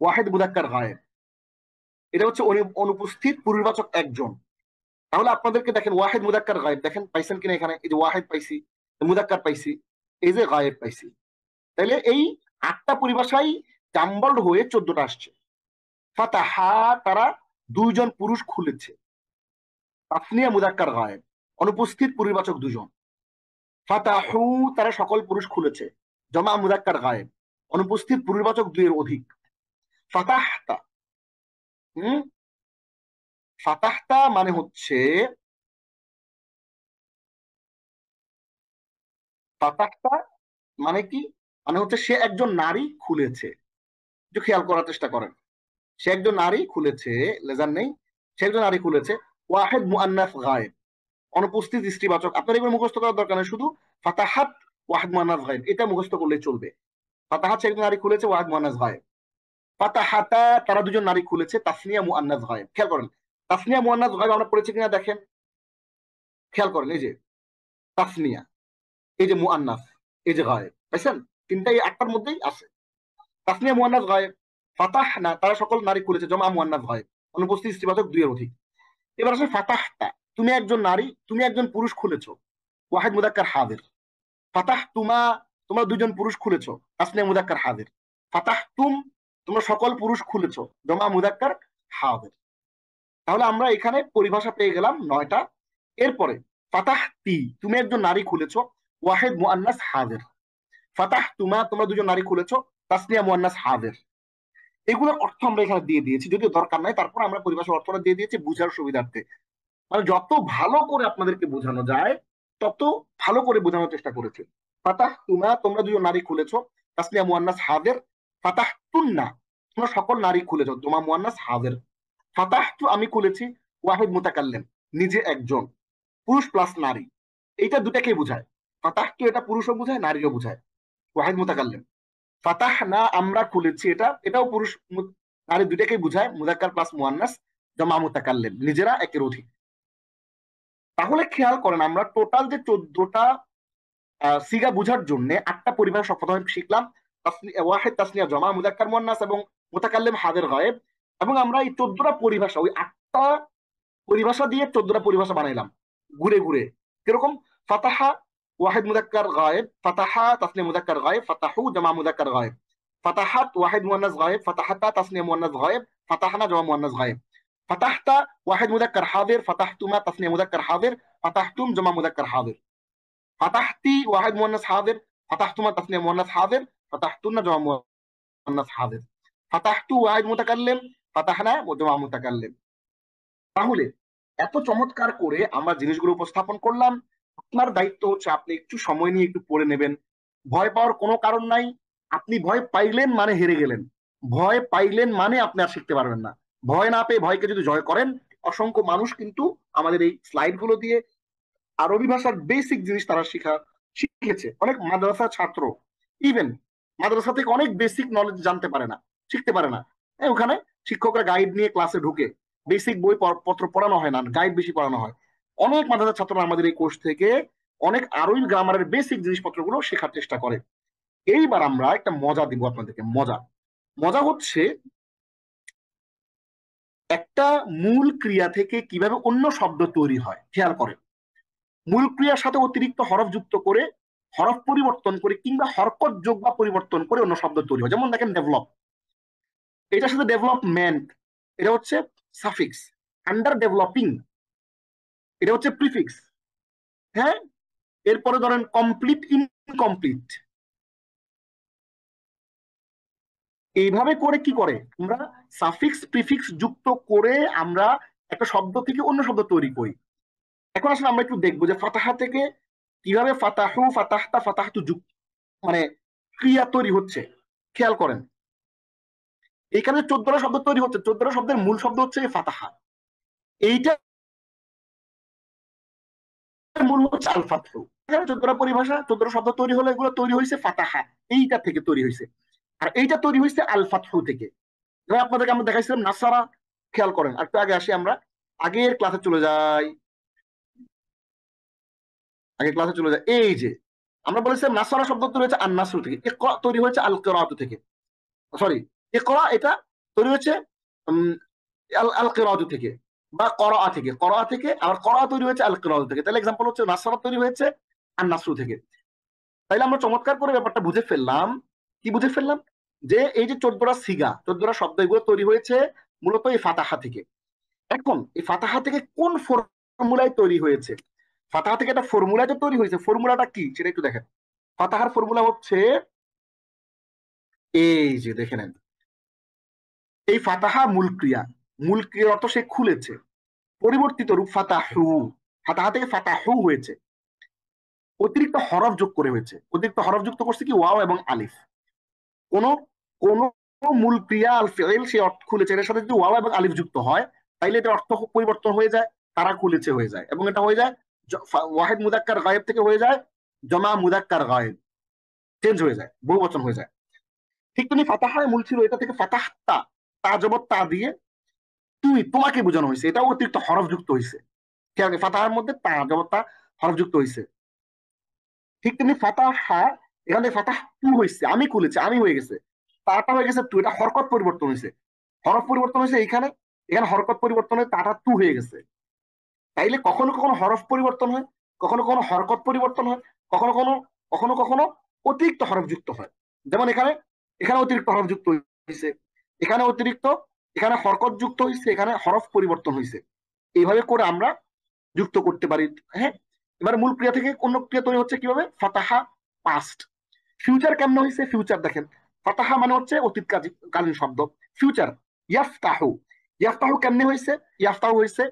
Speaker 1: ওয়াহেদ মুযাক্কার গায়েব, এটা হচ্ছে অনুপস্থিত পুরুষবাচক একজন। তাহলে আপনাদেরকে দেখেন ওয়াহেদ মুযাক্কার গায়েব, দেখেন পাইছেন কিনা এখানে, এই যে ওয়াহেদ পাইছি, মুযাক্কার পাইছি, এই যে গায়েব পাইছি। তাহলে এই 8টা পরিভাষাই জাম্বলড হয়ে 14টা আসছে। ফাতাহা তারা দুইজন পুরুষ খুলেছে, তাসনিয়া মুযাক্কার গায়েব, অনুপস্থিত পুরুষবাচক দুজন। ফাতাহু তারা সকল পুরুষ খুলেছে, জমা মুযাক্কার গায়েব, অনুপস্থিত পুরুষবাচক দুইয়ের অধিক। ফাতাহতা, হুম, ফাতাহতা মানে হচ্ছে, ফাতাহতা মানে কি, মানে হচ্ছে সে একজন নারী খুলেছে। একটু খেয়াল করার চেষ্টা করেন, সে একজন নারী খুলেছে, লেজার নেই, সে একজন নারী খুলেছে। ওয়াহেদ মুআন্নাস গায়েব, অনুপস্থিত স্ত্রীবাচক। আপনার এগুলো মুখস্থ করার দরকার নেই, শুধু ফাতাহাত ওয়াহেদ মুআন্নাস গায়েব এটা মুখস্থ করলেই চলবে। ফাতাহাত সে একজন নারী খুলেছে, ওয়াহেদ মুআন্নাস গায়েব। ফাতাহাতা তারা দুজন নারী খুলেছে, তাসনিয়া মুআন্নাস গায়েব। খেয়াল করেন, তাসনিয়া মুআন্নাস গায়েব আমরা পড়েছি কিনা দেখেন, খেয়াল করেন, এই যে তাসনিয়া, এই যে মুআন্নাস, এই যে গায়েব, পাইছেন, তিনটা এই 8টার মধ্যেই আছে। তাসনিয়া মুআন্নাস গায়েব। ফাতাহনা তারা সকল নারী খুলেছে, জমা মুআন্নাস গায়েব, অনুপস্থিত স্ত্রীবাচক দুইয়ের অধিক। এবার আসে ফাতাহতা, তুমি একজন নারী, তুমি একজন পুরুষ খুলেছো, ওয়াহিদ মুদাক্কার হাজির। ফাতাহ তুমা, তোমরা দুজন পুরুষ খুলেছো, তাসনিয়া মুদাক্কার হাজির। ফাতাহ তুম, তোমরা সকল পুরুষ খুলেছো, জমা মুদাক্কার হাজির। তাহলে আমরা এখানে পরিভাষা পেয়ে গেলাম 9টা। এরপরে ফাতাহ তি, তুমি একজন নারী খুলেছো, ওয়াহিদ মুআন্নাস হাজির। ফাতাহ তুমা, তোমরা দুজন নারী খুলেছো, তাসনিয়া মুআন্নাস হাজির। এগুলোর অর্থ আমরা এখানে দিয়ে দিয়েছি, যদিও দরকার নাই, তারপর আমরা পরিভাষার অর্থটা দিয়ে দিয়েছি বুঝার সুবিধার্থে। মানে যত ভালো করে আপনাদেরকে বোঝানো যায় তত ভালো করে বোঝানোর চেষ্টা করেছে। ফাতাহ তুমা, তোমরা দুজন নারী খুলেছো, তাসনিয়া মুআন্নাস হাজির। ফাতাহ তুন্না, তোমরা সকল নারী খুলেছো, তোমা মুআন্নাস হাজির। ফাতাহ তু, আমি খুলেছি, ওয়াহিদ মুতাকাল্লিম, নিজে একজন, পুরুষ প্লাস নারী, এইটা দুটাকেই বোঝায়। ফাতাহ তু এটা পুরুষও বোঝায় নারীও বোঝায়, ওয়াহিদ মুতাকাল্লিম। ফাতাহ না, আমরা খুলেছি, এটা এটাও পুরুষ নারী দুটাকেই বোঝায়, মুযাক্কার প্লাস মুআন্নাস, জামা মুতাকাল্লিম, নিজেরা একের অধিক। তাহলে খেয়াল করেন আমরা টোটাল যে 14টা সিগা বোঝার জন্য 8টা পরিভাষা প্রথমে শিখলাম, ওয়াহিদ, তাসনিয়া, জমা, মুযাক্কার, মুআন্নাস এবং মুতাকাল্লিম, হাজির, গায়েব। এবং আমরা এই 14টা পরিভাষা, ওই 8টা পরিভাষা দিয়ে 14টা পরিভাষা বানাইলাম ঘুরে ঘুরে। কিরকম? ফাতাহা ওয়াহিদ মুযাক্কার গায়েব, ফাতাহা তাসনিয়া মুযাক্কার গায়েব, ফাতাহু জামা মুযাক্কার গায়েব, ফাতাহাত ওয়াহিদ মুআন্নাস গায়েব, ফাতাহাতা তাসনিয়া মুআন্নাস গায়েব, ফাতাহনা জামা মুআন্নাস গায়েব, ফাতাহতা ওয়াহিদ মুযাক্কার হাজির, ফাতাহতুমা তাসনিয়া মুযাক্কার হাজির, ফাতাহতুম জামা মুযাক্কার হাজির, ফাতাহতি ওয়াহিদ মুআন্নাস হাজির, ফাতাহতুমা তাসনিয়া মুআন্নাস হাজির, ফাতাহতুন্না জামা মুআন্নাস হাজির, ফাতাহতু ওয়াহিদ মুতাকাল্লিম, ফাতাহনা জামা মুতাকাল্লিম। তাহলে এত চমৎকার করে আমরা জিনিসগুলো উপস্থাপন করলাম। আপনার দায়িত্ব হচ্ছে আপনি একটু সময় নিয়ে একটু পড়ে নেবেন। ভয় পাওয়ার কোনো কারণ নাই। আপনি ভয় পাইলেন মানে হেরে গেলেন, ভয় পাইলেন মানে আপনি আর শিখতে পারবেন না। ভয় না পেয়ে ভয়কে যদি জয় করেন, অসংখ্য মানুষ কিন্তু আমাদের এই স্লাইড গুলো দিয়ে আরবি ভাষার বেসিক জিনিস তারা শিখেছে। অনেক মাদ্রাসা ছাত্র ইভেন মাদ্রাসা থেকে অনেক বেসিক নলেজ জানতে পারে না, শিখতে পারে না। ওখানে শিক্ষকরা গাইড নিয়ে ক্লাসে ঢুকে, বেসিক বই পত্র পড়ানো হয় না, গাইড বেশি পড়ানো হয়। অনেক মাদ্রাসা ছাত্ররা আমাদের এই কোর্স থেকে অনেক আরবি গ্রামারের বেসিক জিনিসপত্রগুলো শেখার চেষ্টা করে। এইবার আমরা একটা মজা দিব আপনাদেরকে। মজা মজা হচ্ছে একটা মূল ক্রিয়া থেকে কিভাবে অন্য শব্দ তৈরি হয়। খেয়াল করেন, মূল ক্রিয়ার সাথে অতিরিক্ত হরফ যুক্ত করে, হরফ পরিবর্তন করে, কিংবা হরকত যোগ বা পরিবর্তন করে অন্য শব্দ তৈরি হয়। যেমন দেখেন ডেভেলপ, এটার সাথে ডেভেলপমেন্ট, এটা হচ্ছে সাফিক্স। আন্ডার ডেভেলপিং, এটা হচ্ছে প্রিফিক্স। হ্যাঁ, এরপরে ধরেন কমপ্লিট, ইনকমপ্লিট। এইভাবে করে কি করে আমরা সাফিক্স প্রিফিক্স যুক্ত করে আমরা একটা শব্দ থেকে অন্য শব্দ তৈরি করি। এখন আসলে আমরা একটু দেখবো যে ফাতাহা থেকে কিভাবে ফাতাহু, ফাতাহতা, ফাতাহতু যুক্ত মানে ক্রিয়া তৈরি হচ্ছে। খেয়াল করেন, এইখানে 14টা শব্দ তৈরি হচ্ছে। 14টা শব্দের মূল শব্দ হচ্ছে ফাতাহা, এইটা মূল হচ্ছে আল ফাতহু। এখানে 14টা পরিভাষা, 14টা শব্দ তৈরি হলো, এগুলো তৈরি হয়েছে ফাতাহা, এইটা থেকে তৈরি হয়েছে। আর এইটা তৈরি হয়েছে আল ফাতহু থেকে। যেমন আপনাদেরকে আমরা দেখাইছিলাম নাসারা। খেয়াল করেন, একটু আগে আসি, আমরা আগের ক্লাসে চলে যাই, আগের ক্লাসে চলে যাই। এই যে আমরা বলেছিলাম নাসারা শব্দ তৈরি হয়েছে আন নাসরু থেকে, ইকরা তৈরি হয়েছে আল কিরাআতু থেকে, সরি ইকরা এটা তৈরি হয়েছে আল আল কিরাআতু থেকে বা করাআ থেকে, করাআ থেকে। আর করাআ তৈরি হয়েছে আল কিরাআতু থেকে। তাহলে এক্সাম্পল হচ্ছে নাসারা তৈরি হয়েছে আন নাসরু থেকে। তাইলে আমরা চমৎকার করে ব্যাপারটা বুঝে ফেললাম। কি বুঝে ফেললাম? যে এই যে 14টা সিগা, 14টা শব্দ, এগুলো তৈরি হয়েছে মূলত এই ফাতাহা থেকে। এখন এই ফাতাহা থেকে কোন ফর্মুলায় তৈরি হয়েছে? ফাতাহা থেকে একটা ফর্মুলায় তো তৈরি হয়েছে। ফর্মুলাটা কি সেটা একটু দেখেন। ফাতাহার ফর্মুলা হচ্ছে এই যে দেখে নেন, এই ফাতাহা মূল ক্রিয়া, মূল ক্রিয়ার অর্থ সে খুলেছে। পরিবর্তিত রূপ ফাতাহু, ফাতাহা থেকে ফাতাহু হয়েছে, অতিরিক্ত হরফ যোগ করে হয়েছে। অতিরিক্ত হরফ যুক্ত করছে কি? ওয়াও এবং আলিফ। কোন কোন মূল ক্রিয়া আল ফিল সে অর্থ খুলেছে, এর সাথে যদি ওয়াও এবং আলিফ যুক্ত হয় তাইলে এটা অর্থ পরিবর্তন হয়ে যায়, তারা খুলেছে হয়ে যায়। এবং এটা হয়ে যায় ওয়াহিদ মুদাক্কার গায়েব থেকে হয়ে যায় জমা মুদাক্কার গায়েব, চেঞ্জ হয়ে যায়, বহুবচন হয়ে যায়। ঠিক তুমি ফাতাহায় মূল ছিল, এটা থেকে ফাতাহতা, তা জবর তা দিয়ে তুমি, তোমাকে বোঝানো হয়েছে, এটাও অতিরিক্ত হরফ যুক্ত হয়েছে। খেয়াল করেন, ফাতাহার মধ্যে তা জবর তা হরফ যুক্ত হয়েছে। ঠিক তেমনি ফাতাহা, এখানে ফাতাহ তু হয়েছে, আমি খুলেছি, আমি হয়ে গেছে, তাটা হয়ে গেছে তু, এটা হরকত পরিবর্তন হয়েছে, হরফ পরিবর্তন হয়েছে। এখানে এখানে হরকত পরিবর্তন হয়ে তাটা তু হয়ে গেছে। তাইলে কখনো কখনো হরফ পরিবর্তন হয়, কখনো কখনো হরকত পরিবর্তন হয়, কখনো কখনো কখনো কখনো অতিরিক্ত হরফ যুক্ত হয়। যেমন এখানে, এখানে অতিরিক্ত হরফ যুক্ত হয়েছে, এখানে অতিরিক্ত, এখানে হরকত যুক্ত হয়েছে, এখানে হরফ পরিবর্তন হয়েছে। এইভাবে করে আমরা যুক্ত করতে পারি। হ্যাঁ, এবার মূল ক্রিয়া থেকে অন্য ক্রিয়া তৈরি হচ্ছে কিভাবে? ফাতাহা পাস্ট। ফিউচার কেমন হয়েছে? ফিউচার দেখেন, ফাতাহা মানে হচ্ছে অতীত কালীন শব্দ। ফিউচার ইয়াফতাহু, ইয়াফতাহু কেমনে হয়েছে? ইয়াফতাহু হয়েছে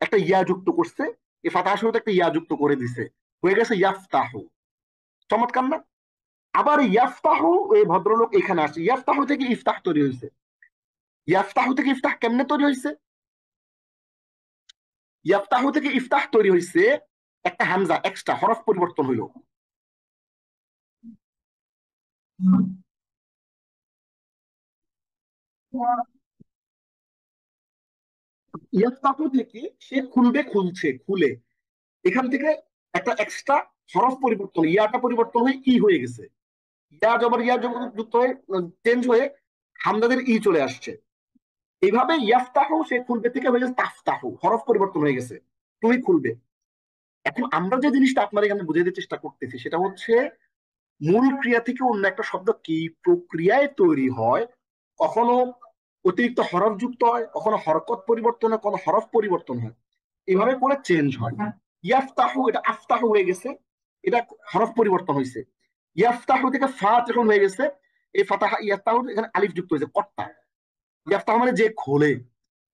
Speaker 1: একটা ইয়া যুক্ত করছে, এই ফাতাহার শুরুতে একটা ইয়া যুক্ত করে দিছে, হয়ে গেছে ইয়াফতাহু। চমৎকার না? আবার ইয়াফতাহু, এই ভদ্রলোক এখানে আসছে, ইয়াফতাহু থেকে ইফতাহ তৈরি হয়েছে। ইয়াফতাহু থেকে ইফতাহ কেমনে তৈরি হয়েছে? ইয়াফতাহু থেকে ইফতাহ তৈরি হয়েছে একটা হামজা এক্সট্রা হরফ পরিবর্তন হইল। ইয়াফতাহু থেকে সে খুলবে, খুলছে, খুলে, এখান থেকে একটা এক্সট্রা হরফ পরিবর্তন, ইয়াটা পরিবর্তন হয়ে ই হয়ে গেছে। ইয়া জবর ইয়া যুক্ত হয়ে চেঞ্জ হয়ে হামজাদের ই চলে আসছে। এইভাবে ইয়াফতাহু সে খুলবে থেকে হয়ে গেছে তাফতাহু, হরফ পরিবর্তন হয়ে গেছে, তুমি খুলবে। এখন আমরা যে জিনিসটা আপনার এখানে বুঝাইতে চেষ্টা করতেছি সেটা হচ্ছে মূল ক্রিয়া থেকে অন্য একটা শব্দ কি প্রক্রিয়ায় তৈরি হয়। কখনো অতিরিক্ত হরফ যুক্ত হয়, কখনো হরকত পরিবর্তন হয়, কখনো হরফ পরিবর্তন হয়, এভাবে করে চেঞ্জ হয়। ইয়াফতাহু এটা আফতাহু হয়ে গেছে, এটা হরফ পরিবর্তন হয়েছে। ইয়াফতাহু থেকে ফা যখন হয়ে গেছে, এই ফাতাহা ইয়াফতাহু এখানে আলিফ যুক্ত হয়েছে, কর্তা। ইয়াফতাহু মানে যে খোলে,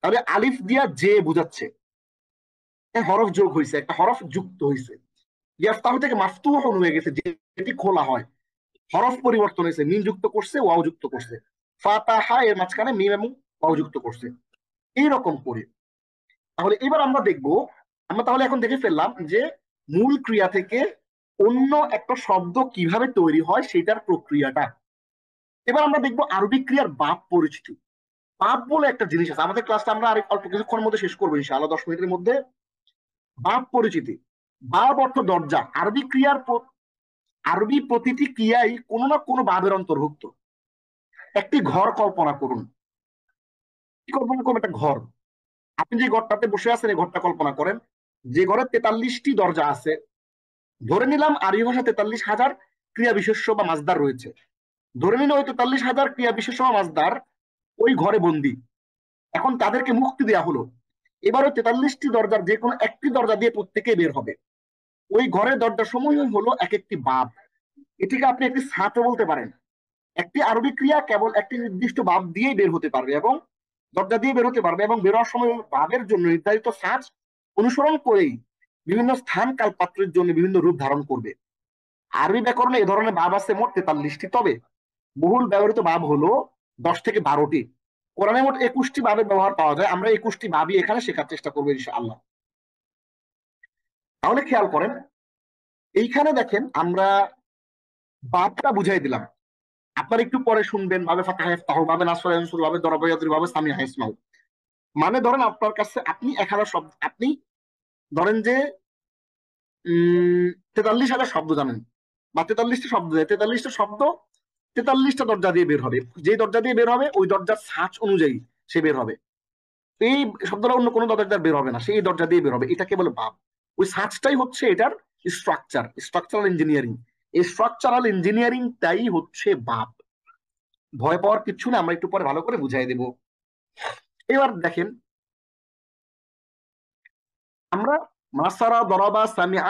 Speaker 1: তাহলে আলিফ দিয়া যে বুঝাচ্ছে, হরফ যোগ হয়েছে, একটা হরফ যুক্ত হয়েছে। ইয়াফতাহু থেকে মাফতুহুন হয়ে গেছে, যেটি খোলা হয়, হরফ পরিবর্তন হয়েছে, মিম যুক্ত করছে, ওয়াও যুক্ত করছে, ফাতাহা এর মাঝখানে মিম এবং ওয়াও যুক্ত করছে, এইরকম করে। তাহলে এবার আমরা দেখব, আমরা তাহলে এখন দেখে ফেললাম যে মূল ক্রিয়া থেকে অন্য একটা শব্দ কিভাবে তৈরি হয় সেটার প্রক্রিয়াটা। এবার আমরা দেখবো আরবি ক্রিয়ার বাপ পরিচিতি। বাপ বলে একটা জিনিস আছে, আমাদের ক্লাসটা আমরা আরেক অল্প কিছুক্ষণের মধ্যে শেষ করবো ইনশাআল্লাহ, 10 মিনিটের মধ্যে। বাপ পরিচিতি, বাপ অর্থ দরজা। আরবি ক্রিয়ার আরবি প্রতিটি ক্রিয়াই কোনো না কোনো বাবের অন্তর্ভুক্ত। একটি ঘর কল্পনা করুন, কি কল্পনা করুন? একটা ঘর, আপনি যে ঘরটাতে বসে আছেন এই ঘরটা কল্পনা করেন, যে ঘরে 43টি দরজা আছে। ধরে নিলাম আরবি ভাষা 43,000 ক্রিয়া বিশেষ্য বা মাজদার রয়েছে। ধরে নিলে ওই 43,000 ক্রিয়া বিশেষ্য বা মাজদার ওই ঘরে বন্দি। এখন তাদেরকে মুক্তি দেওয়া হলো, এবার ওই 43টি দরজার যে কোনো একটি দরজা দিয়ে প্রত্যেকে বের হবে। ওই ঘরের দরজা সমূহ হলো এক একটি বাব। এটিকে আপনি একটি ছাত্র বলতে পারেন। একটি আরবি ক্রিয়া কেবল একটি নির্দিষ্ট বাব দিয়েই বের হতে পারবে এবং দরজা দিয়ে বের হতে পারবে, এবং বেরোয়ার সময় বাবের জন্য নির্ধারিত সাজ অনুসরণ করেই বিভিন্ন স্থান কাল পাত্রের জন্য বিভিন্ন রূপ ধারণ করবে। আরবি ব্যাকরণে এ ধরনের বাব আছে মোট 43টি, তবে বহুল ব্যবহৃত বাব হলো 10 থেকে 12টি। কোরআনে মোট 21টি বাবের ব্যবহার পাওয়া যায়, আমরা 21টি বাবই এখানে শেখার চেষ্টা করবো ইনশাআল্লাহ। তাহলে খেয়াল করেন, এইখানে দেখেন আমরা বাবটা বুঝাই দিলাম, আপনার একটু পরে শুনবেন ভাবে ফাতাহ ইফতাহ, ভাবে নাসর ইয়ানসুর, ভাবে দরাবা ইয়াদরিব, ভাবে সামিআ ইসমাউ। মানে ধরেন আপনার কাছে আপনি 1000 শব্দ, আপনি ধরেন যে 43,000 শব্দ জানেন, বা 43টা শব্দ, 43টা শব্দ 43টা দরজা দিয়ে বের হবে। যে দরজা দিয়ে বের হবে ওই দরজার ছাঁচ অনুযায়ী সে বের হবে। এই শব্দটা অন্য কোনো দরজা বের হবে না, সেই দরজা দিয়ে বের হবে, এটাকে বলে ভাব। ওই ছাঁচটাই হচ্ছে এটার স্ট্রাকচার, স্ট্রাকচারাল ইঞ্জিনিয়ারিং। এই স্ট্রাকচারাল ইঞ্জিনিয়ারিংটাই হচ্ছে ভাব। ভয় পাওয়ার কিছু না, আমরা একটু পরে ভালো করে বুঝাই দেব। এবার দেখেন, আমরা মাসারা, দরাবা, সামিআ,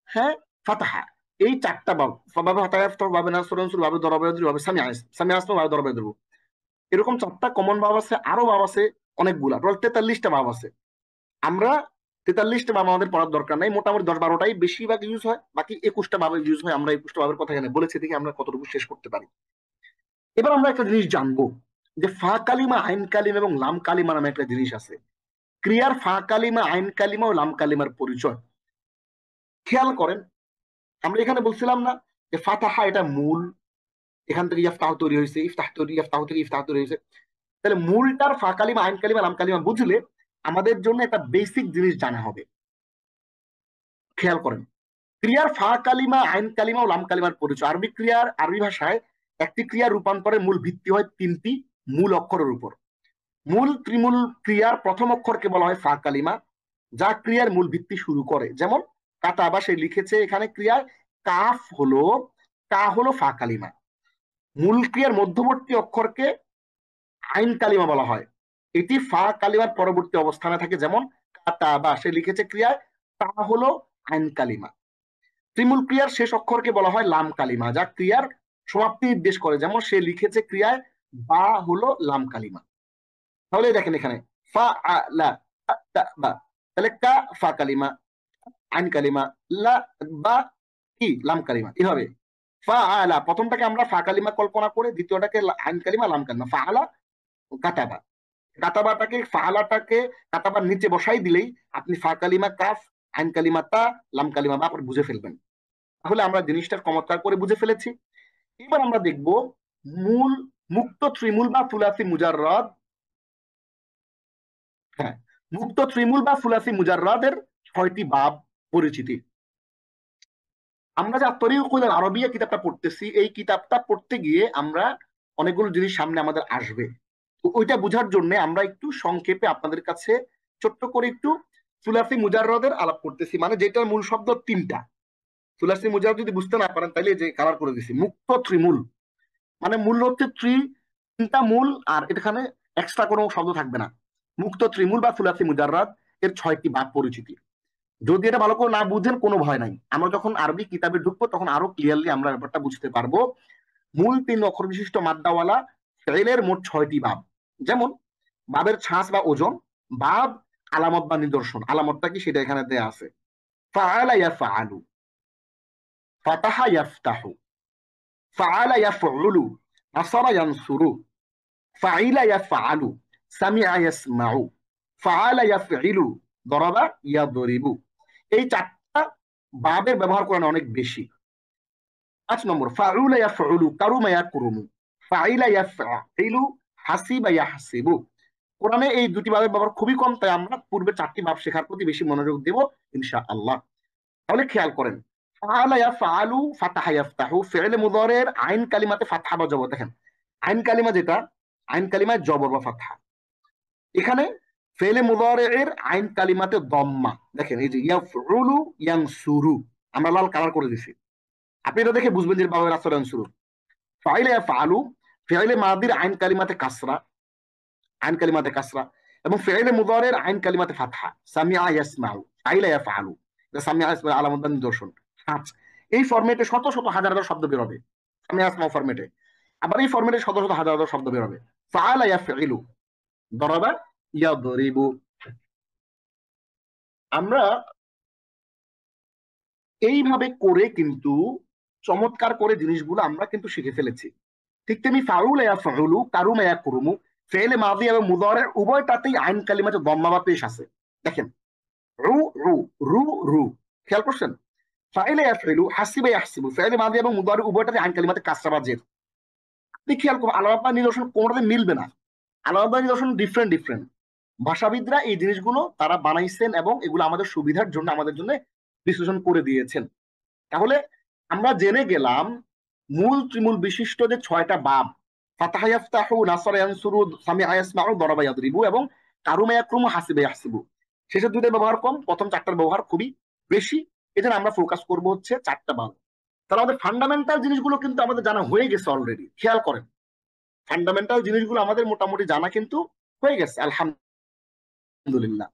Speaker 1: হ্যাঁ, ফাতাহা, এই 4টা বাব, ভাবে ফাতাহ ইফতাহ, ভাবে নাসর ইয়ানসুর, ভাবে দরাবা ইয়াদরিব, ভাবে সামিআ সামিআ ইসমাউ, ভাবে দরাবা ইয়াদরিব। এরকম 4টা কমন ভাব আছে, আরো ভাব আছে অনেকগুলা, টোটাল 43টা ভাব আছে। আমরা 43টা ভাব আমাদের পড়ার দরকার নাই, মোটামুটি 10-12টাই বেশিরভাগ ইউজ হয়, বাকি 21টা ভাবে ইউজ হয়। আমরা 21টা ভাবের কথা এখানে বলেছি, দেখি আমরা কতটুকু শেষ করতে পারি। এবার আমরা একটা জিনিস জানবো যে ফা কালিমা, আইন কালিমা এবং লাম কালিমা নামে একটা জিনিস আছে। ক্রিয়ার ফা কালিমা, আইন কালিমা ও লাম কালিমার পরিচয় খেয়াল করেন। আমরা এখানে বলছিলাম না যে ফাতাহা এটা মূল, এখান থেকে ইফতাহ তৈরি হয়েছে, ইফতাহ তৈরি, ইফতাহ থেকে ইফতাহ তৈরি হয়েছে। তাহলে মূলটার ফা কালিমা, আইন কালিমা, লাম কালিমা বুঝলে আমাদের জন্য একটা বেসিক জিনিস জানা হবে। খেয়াল করেন, ক্রিয়ার ফা কালিমা, আইন কালিমা ও লাম কালিমার পরিচয়। আরবি ক্রিয়ার, আরবি ভাষায় একটি ক্রিয়ার রূপান্তরের মূল ভিত্তি হয় 3টি মূল অক্ষরের উপর। মূল ত্রিমূল ক্রিয়ার প্রথম অক্ষরকে বলা হয় ফা কালিমা, যা ক্রিয়ার মূল ভিত্তি শুরু করে। যেমন কাতাবা, সে লিখেছে, এখানে ক্রিয়ার কাফ হলো, কা হলো ফা কালিমা। মূল ক্রিয়ার মধ্যবর্তী অক্ষরকে আইন কালিমা বলা হয়, এটি ফা কালিমার পরবর্তী অবস্থানে থাকে। যেমন কাতাবা, সে লিখেছে ক্রিয়ায় তা হলো আইন কালিমা। ত্রিমূল ক্রিয়ার শেষ অক্ষরকে বলা হয় লাম কালিমা, যা ক্রিয়ার সমাপ্তি নির্দেশ করে। যেমন সে লিখেছে ক্রিয়ায় বা হলো লাম কালিমা। তাহলে দেখেন এখানে ফা লা বা, তাহলে কা ফা কালিমা, আইন কালিমা, লা বা কি লাম কালিমা। এভাবে ফা আলা, প্রথমটাকে আমরা ফা কালিমা কল্পনা করে, দ্বিতীয়টাকে আইন কালিমা লাম কালিমা। ফা আলা কাতাবা, কাতাবাটাকে ফালাটাকে কাতাবার নিচে বসাই দিলেই আপনি ফা কালিমা কাফ, আইন কালিমা তা, লাম কালিমা বা আপনি বুঝে ফেলবেন। তাহলে আমরা জিনিসটা চমৎকার করে বুঝে ফেলেছি। এবার আমরা দেখব মূল, মুক্ত ত্রিমূল বা ফুলাসি মুজাররদ। হ্যাঁ, মুক্ত ত্রিমূল বা ফুলাসি মুজাররদের 6টি বাব পরিচিতি। আমরা যে তরিকুল আরবিয়া কিতাবটা পড়তেছি, এই কিতাবটা পড়তে গিয়ে আমরা অনেকগুলো জিনিস সামনে আমাদের আসবে। তো ওইটা বোঝার জন্য আমরা একটু সংক্ষেপে আপনাদের কাছে ছোট্ট করে একটু সুলাসি মুজাররদের আলাপ করতেছি, মানে যেটার মূল শব্দ 3টা। সুলাসি মুজাররদ যদি বুঝতে না পারেন তাহলে যে কালার করে দিছি, মুক্ত ত্রিমূল মানে মূল হচ্ছে 3টা মূল, আর এখানে এক্সট্রা কোনো শব্দ থাকবে না। মুক্ত ত্রিমূল বা সুলাসি মুজাররদ এর 6টি বাব পরিচিতি। যদি এটা ভালো করে না বুঝেন কোনো ভয় নাই, আমরা যখন আরবি কিতাবে ঢুকবো তখন আরো ক্লিয়ারলি আমরা ব্যাপারটা বুঝতে পারবো। মূল 3 অক্ষর বিশিষ্ট মাদ্দাওয়ালা ফেলের মোট 6টি বাব। যেমন বাবের ছাঁচ বা ওজন, বাব আলামত বা নিদর্শন, আলামতটা কি সেটা এখানে দেয়া আছে। ফাআলা ইয়াফআলু, ফাতাহা ইয়াফতাহু, ফাআলা ইয়াফউলু, নাসারা ইয়ানসুরু, ফাইলা ইয়াফআলু, সামিআ ইয়াসমাউ, ফাআলা ইয়াফইলু, দরাবা ইয়াদরিবু। এই 4টা বাবের ব্যবহার করেন অনেক বেশি। 5 নম্বর ফাউলা ইয়াফউলু, কারুমা ইয়াকরুমু, ফাইলা ইয়াফইলু, হাসিবা ইয়াহসিবু। কোরআনে এই 2টি ভাবের ব্যবহার খুবই কম, তাই আমরা পূর্বে 4টি ভাব শেখার প্রতি বেশি মনোযোগ দেব ইনশাআল্লাহ। তাহলে খেয়াল করেন, ফাআলা ইয়াফআলু, ফাতাহা ইয়াফতাহু, ফি'ল মুদারির আইন কালিমাতে ফাতহা বা জবর। দেখেন আইন কালিমা যেটা, আইন কালিমায় জবর বা ফাতহা। এখানে ফি'ল মুদারির আইন কালিমাতে দম্মা। দেখেন এই যে ইয়াফউলু, ইয়ানসুরু, আমরা লাল কালার করে দিছি, আপনি এটা দেখে বুঝবেন যে বাবের আসর ইয়ানসুরু। ফাইলা ইয়াফআলু, ফি'ল মাদির আইন কালিমাতে কাসরা, আইন কালিমাতে কাসরা, এবং ফি'লে মুদারির আইন কালিমাতে ফাতহা। সামিআ ইয়াসমাউ, ফাইলা ইয়াফআলু, এটা সামিআ ইয়াসমাউ আলামত বা নিদর্শন। আচ্ছা, এই ফরম্যাটে শত শত হাজার হাজার শব্দ বের হবে, সামিআ ইয়াসমাউ ফরম্যাটে। আবার এই ফরম্যাটে শত শত হাজার হাজার শব্দ বের হবে। ফাআলা ইয়াফইলু, দরাবা ইয়াদরিবু। আমরা এইভাবে করে কিন্তু চমৎকার করে জিনিসগুলো আমরা কিন্তু শিখে ফেলেছি। ঠিক তেমনি ফাউলা ইয়াফউলু, কারুমা ইয়াকরুমু, ফি'লে মাদি এবং মুদারি উভয়টাতেই আইন কালিমাতে দম্মা বা পেশ আছে। দেখেন রু রু, রু রু, খেয়াল করছেন। ফাইলে ইয়াফইলু, হাসিবা ইয়াহসিবু, ফি'ল মাদি এবং মুদারি উভয়টাতে আইন কালিমাতে কাসরা বা জের। আপনি খেয়াল করুন আলাদা বা নিদর্শন কোনটাতে মিলবে না, আলাদা বা নিদর্শন ডিফারেন্ট ডিফারেন্ট। ভাষাবিদরা এই জিনিসগুলো তারা বানাইছেন এবং এগুলো আমাদের সুবিধার জন্য আমাদের জন্য বিশ্লেষণ করে দিয়েছেন। তাহলে আমরা জেনে গেলাম মূল ত্রিমূল বিশিষ্ট যে 6টা বাব, ফাতাহা ইয়াফতাহু, নাসারা ইয়ানসুরু, সামিআ ইয়াসমাউ, দরাবা ইয়াদরিবু এবং কারুমা ইয়াকরুমু, হাসিবা ইয়াহসিবু। শেষের 2টার ব্যবহার কম, প্রথম 4টার ব্যবহার খুবই বেশি। এজন্য আমরা ফোকাস করব হচ্ছে 4টা বাব। তাহলে আমাদের ফান্ডামেন্টাল জিনিসগুলো কিন্তু আমাদের জানা হয়ে গেছে অলরেডি। খেয়াল করেন ফান্ডামেন্টাল জিনিসগুলো আমাদের মোটামুটি জানা কিন্তু হয়ে গেছে আলহামদুলিল্লাহ।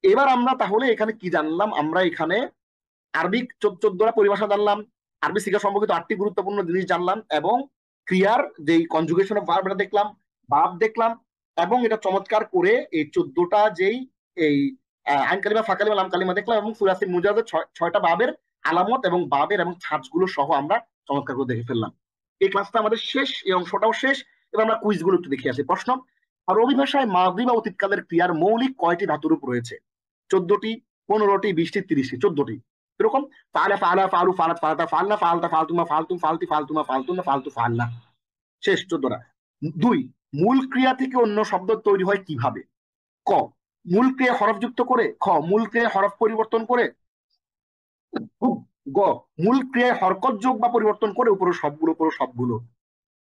Speaker 1: এবার আমরা তাহলে এখানে কি জানলাম, আমরা এখানে আরবিক 14টা পরিভাষা জানলাম, আরবি শিক্ষা সম্পর্কিত 8টি গুরুত্বপূর্ণ জিনিস জানলাম, এবং ক্রিয়ার যেই কনজুগেশন অফ ভার্ব এটা দেখলাম, ভাব দেখলাম, এবং এটা চমৎকার করে এই 14টা যেই এই আইন কালিমা, ফা কালিমা, লাম কালিমা দেখলাম, এবং সুরাসি মুজাররদের 6টা ভাবের আলামত এবং ভাবের এবং ছাঁচগুলো সহ আমরা চমৎকার করে দেখে ফেললাম। এই ক্লাসটা আমাদের শেষ, এই অংশটাও শেষ। এবার আমরা কুইজগুলো একটু দেখে আসি। প্রশ্ন, আরবি ভাষায় মাদি বা অতীতকালের ক্রিয়ার মৌলিক কয়টি ধাতুরূপ রয়েছে? 14টি, 15টি, 20টি, 30টি? 14টি। এরকম ফাআলা, ফাআলা, ফাআলু, ফাআলাত, ফাআলাতা, ফাআলনা, ফাআলতা, ফাআলতুমা, ফাআলতুম, ফাআলতি, ফাআলতুমা, ফাআলতুনা, ফাআলতু, ফাআলনা। শেষ 14টা। 2, মূল ক্রিয়া থেকে অন্য শব্দ তৈরি হয় কিভাবে? ক, মূল ক্রিয়া হরফ যুক্ত করে। খ, মূল ক্রিয়া হরফ পরিবর্তন করে। গ, মূল ক্রিয়ায় হরকত যোগ বা পরিবর্তন করে। উপরে সবগুলো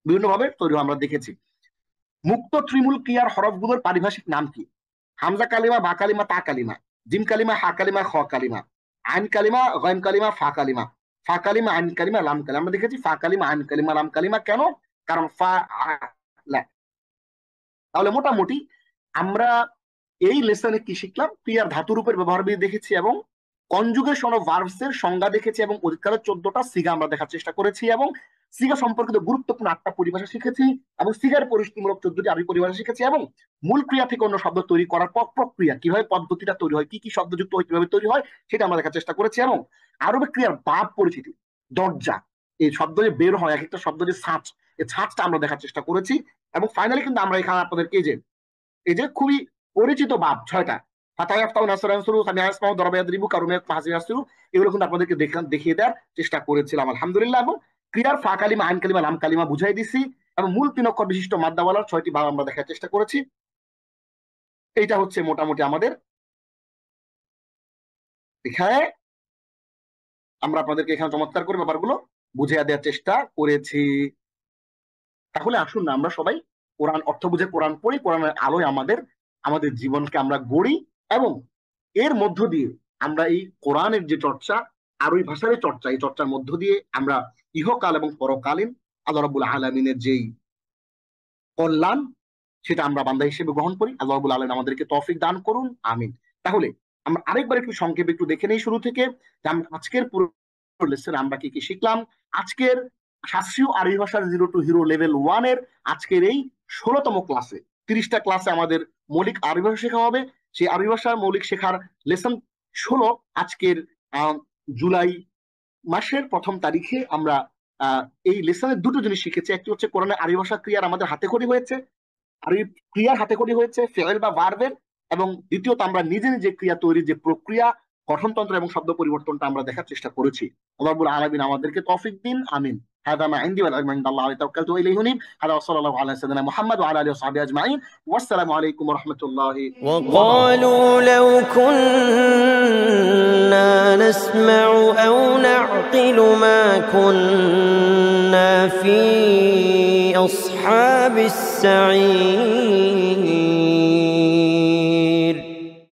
Speaker 1: বিভিন্ন ভাবে তৈরি হয় আমরা দেখেছি। মুক্ত ত্রিমূল ক্রিয়ার হরফগুলোর পারিভাষিক নাম কি? হামজা কালিমা, বা কালিমা, তা কালিমা, জিম কালিমা, হা কালিমা, খ কালিমা, আইন কালিমা, গইন কালিমা, ফা কালিমা, ফা কালিমা, আইন কালিমা, লাম কালিমা। আমরা দেখেছি ফা কালিমা, আইন কালিমা, লাম কালিমা। কেন? কারণ ফা লা। তাহলে মোটামুটি আমরা এই লেসনে কি শিখলাম? ক্রিয়ার ধাতু রূপের ব্যবহার দেখেছি এবং কনজুগেশন অফ ভার্বস এর সংজ্ঞা দেখেছি এবং অধিকারের 14টা সিগা আমরা দেখার চেষ্টা করেছি এবং সিগা সম্পর্কিত গুরুত্বপূর্ণ 8টা পরিভাষা শিখেছি এবং সিগার পরিস্থিতিমূলক 14টি আরবি পরিভাষা শিখেছি এবং মূল ক্রিয়া থেকে অন্য শব্দ তৈরি করার পর প্রক্রিয়া কিভাবে, পদ্ধতিটা তৈরি হয়, কি কি শব্দযুক্ত হয়, কিভাবে তৈরি হয়, সেটা আমরা দেখার চেষ্টা করেছি এবং আরবি ক্রিয়ার বাপ পরিচিতি, দরজা, এই শব্দ যে বের হয়, এক একটা শব্দ যে ছাঁচ, এই ছাঁচটা আমরা দেখার চেষ্টা করেছি এবং ফাইনালি কিন্তু আমরা এখানে আপনাদেরকে এই যে খুবই পরিচিত বাপ 6টা, এগুলো কিন্তু আপনাদেরকে দেখিয়ে দেওয়ার চেষ্টা করেছিলাম আলহামদুলিল্লাহ। এবং ক্রিয়ার ফা কালিমা, আইন কালিমা, লাম কালিমা বুঝাই দিছি এবং মূল 3 অক্ষর বিশিষ্ট মাদ্দাওয়ালার 6টি ভাব আমরা দেখার চেষ্টা করেছি। এইটা হচ্ছে মোটামুটি আমাদের এখানে, আমরা আপনাদেরকে এখানে চমৎকার করে ব্যাপারগুলো বুঝিয়ে দেওয়ার চেষ্টা করেছি। তাহলে আসুন না আমরা সবাই কোরআন অর্থ বুঝে কোরআন পড়ি, কোরআনের আলোয় আমাদের জীবনকে আমরা গড়ি এবং এর মধ্য দিয়ে আমরা এই কোরআনের যে চর্চা আর ওই ভাষার চর্চা, এই চর্চার মধ্য দিয়ে আমরা ইহকাল এবং পরকালীন আল্লাহ রাব্বুল আলামিনের যেই কল্যাণ, সেটা আমরা বান্দা হিসেবে গ্রহণ করি। আল্লাহ রাব্বুল আলামিন আমাদেরকে তৌফিক দান করুন, আমিন। তাহলে আমরা আরেকবার একটু সংক্ষেপে একটু দেখে নেই শুরু থেকে যে আমরা আজকের পুরো লেসনে আমরা কি কি শিখলাম। আজকের শাস্ত্রীয় আরবি ভাষার 0 টু হিরো লেভেল 1 এর আজকের এই 16তম ক্লাসে, 30টা ক্লাসে আমাদের মৌলিক আরবি ভাষা শেখা হবে। সেই আরবি ভাষার মৌলিক শেখার লেসন 16 আজকের জুলাই মাসের 1ম তারিখে আমরা এই লেসনের দুটো জিনিস শিখেছি। একটি হচ্ছে কোরআনের আরবি ভাষা ক্রিয়ার আমাদের হাতে খড়ি হয়েছে, আরবি ক্রিয়ার হাতে খড়ি হয়েছে ফেল বা ভার্বের, এবং দ্বিতীয়ত আমরা নিজে নিজে ক্রিয়া তৈরির যে প্রক্রিয়া, গঠনতন্ত্র এবং শব্দ পরিবর্তনটা আমরা দেখার চেষ্টা করেছি। আল্লাহ রাব্বুল আলামিন আমাদেরকে তৌফিক দিন, আমিন। هذا ما عندي والعلم عند الله توكلت اليه انيب. هذا وصلى الله على سيدنا محمد وعلى اله وصحبه اجمعين والسلام عليكم ورحمه الله وبركاته.
Speaker 2: وقالوا لو كنا نسمع او نعقل ما كنا في اصحاب السعير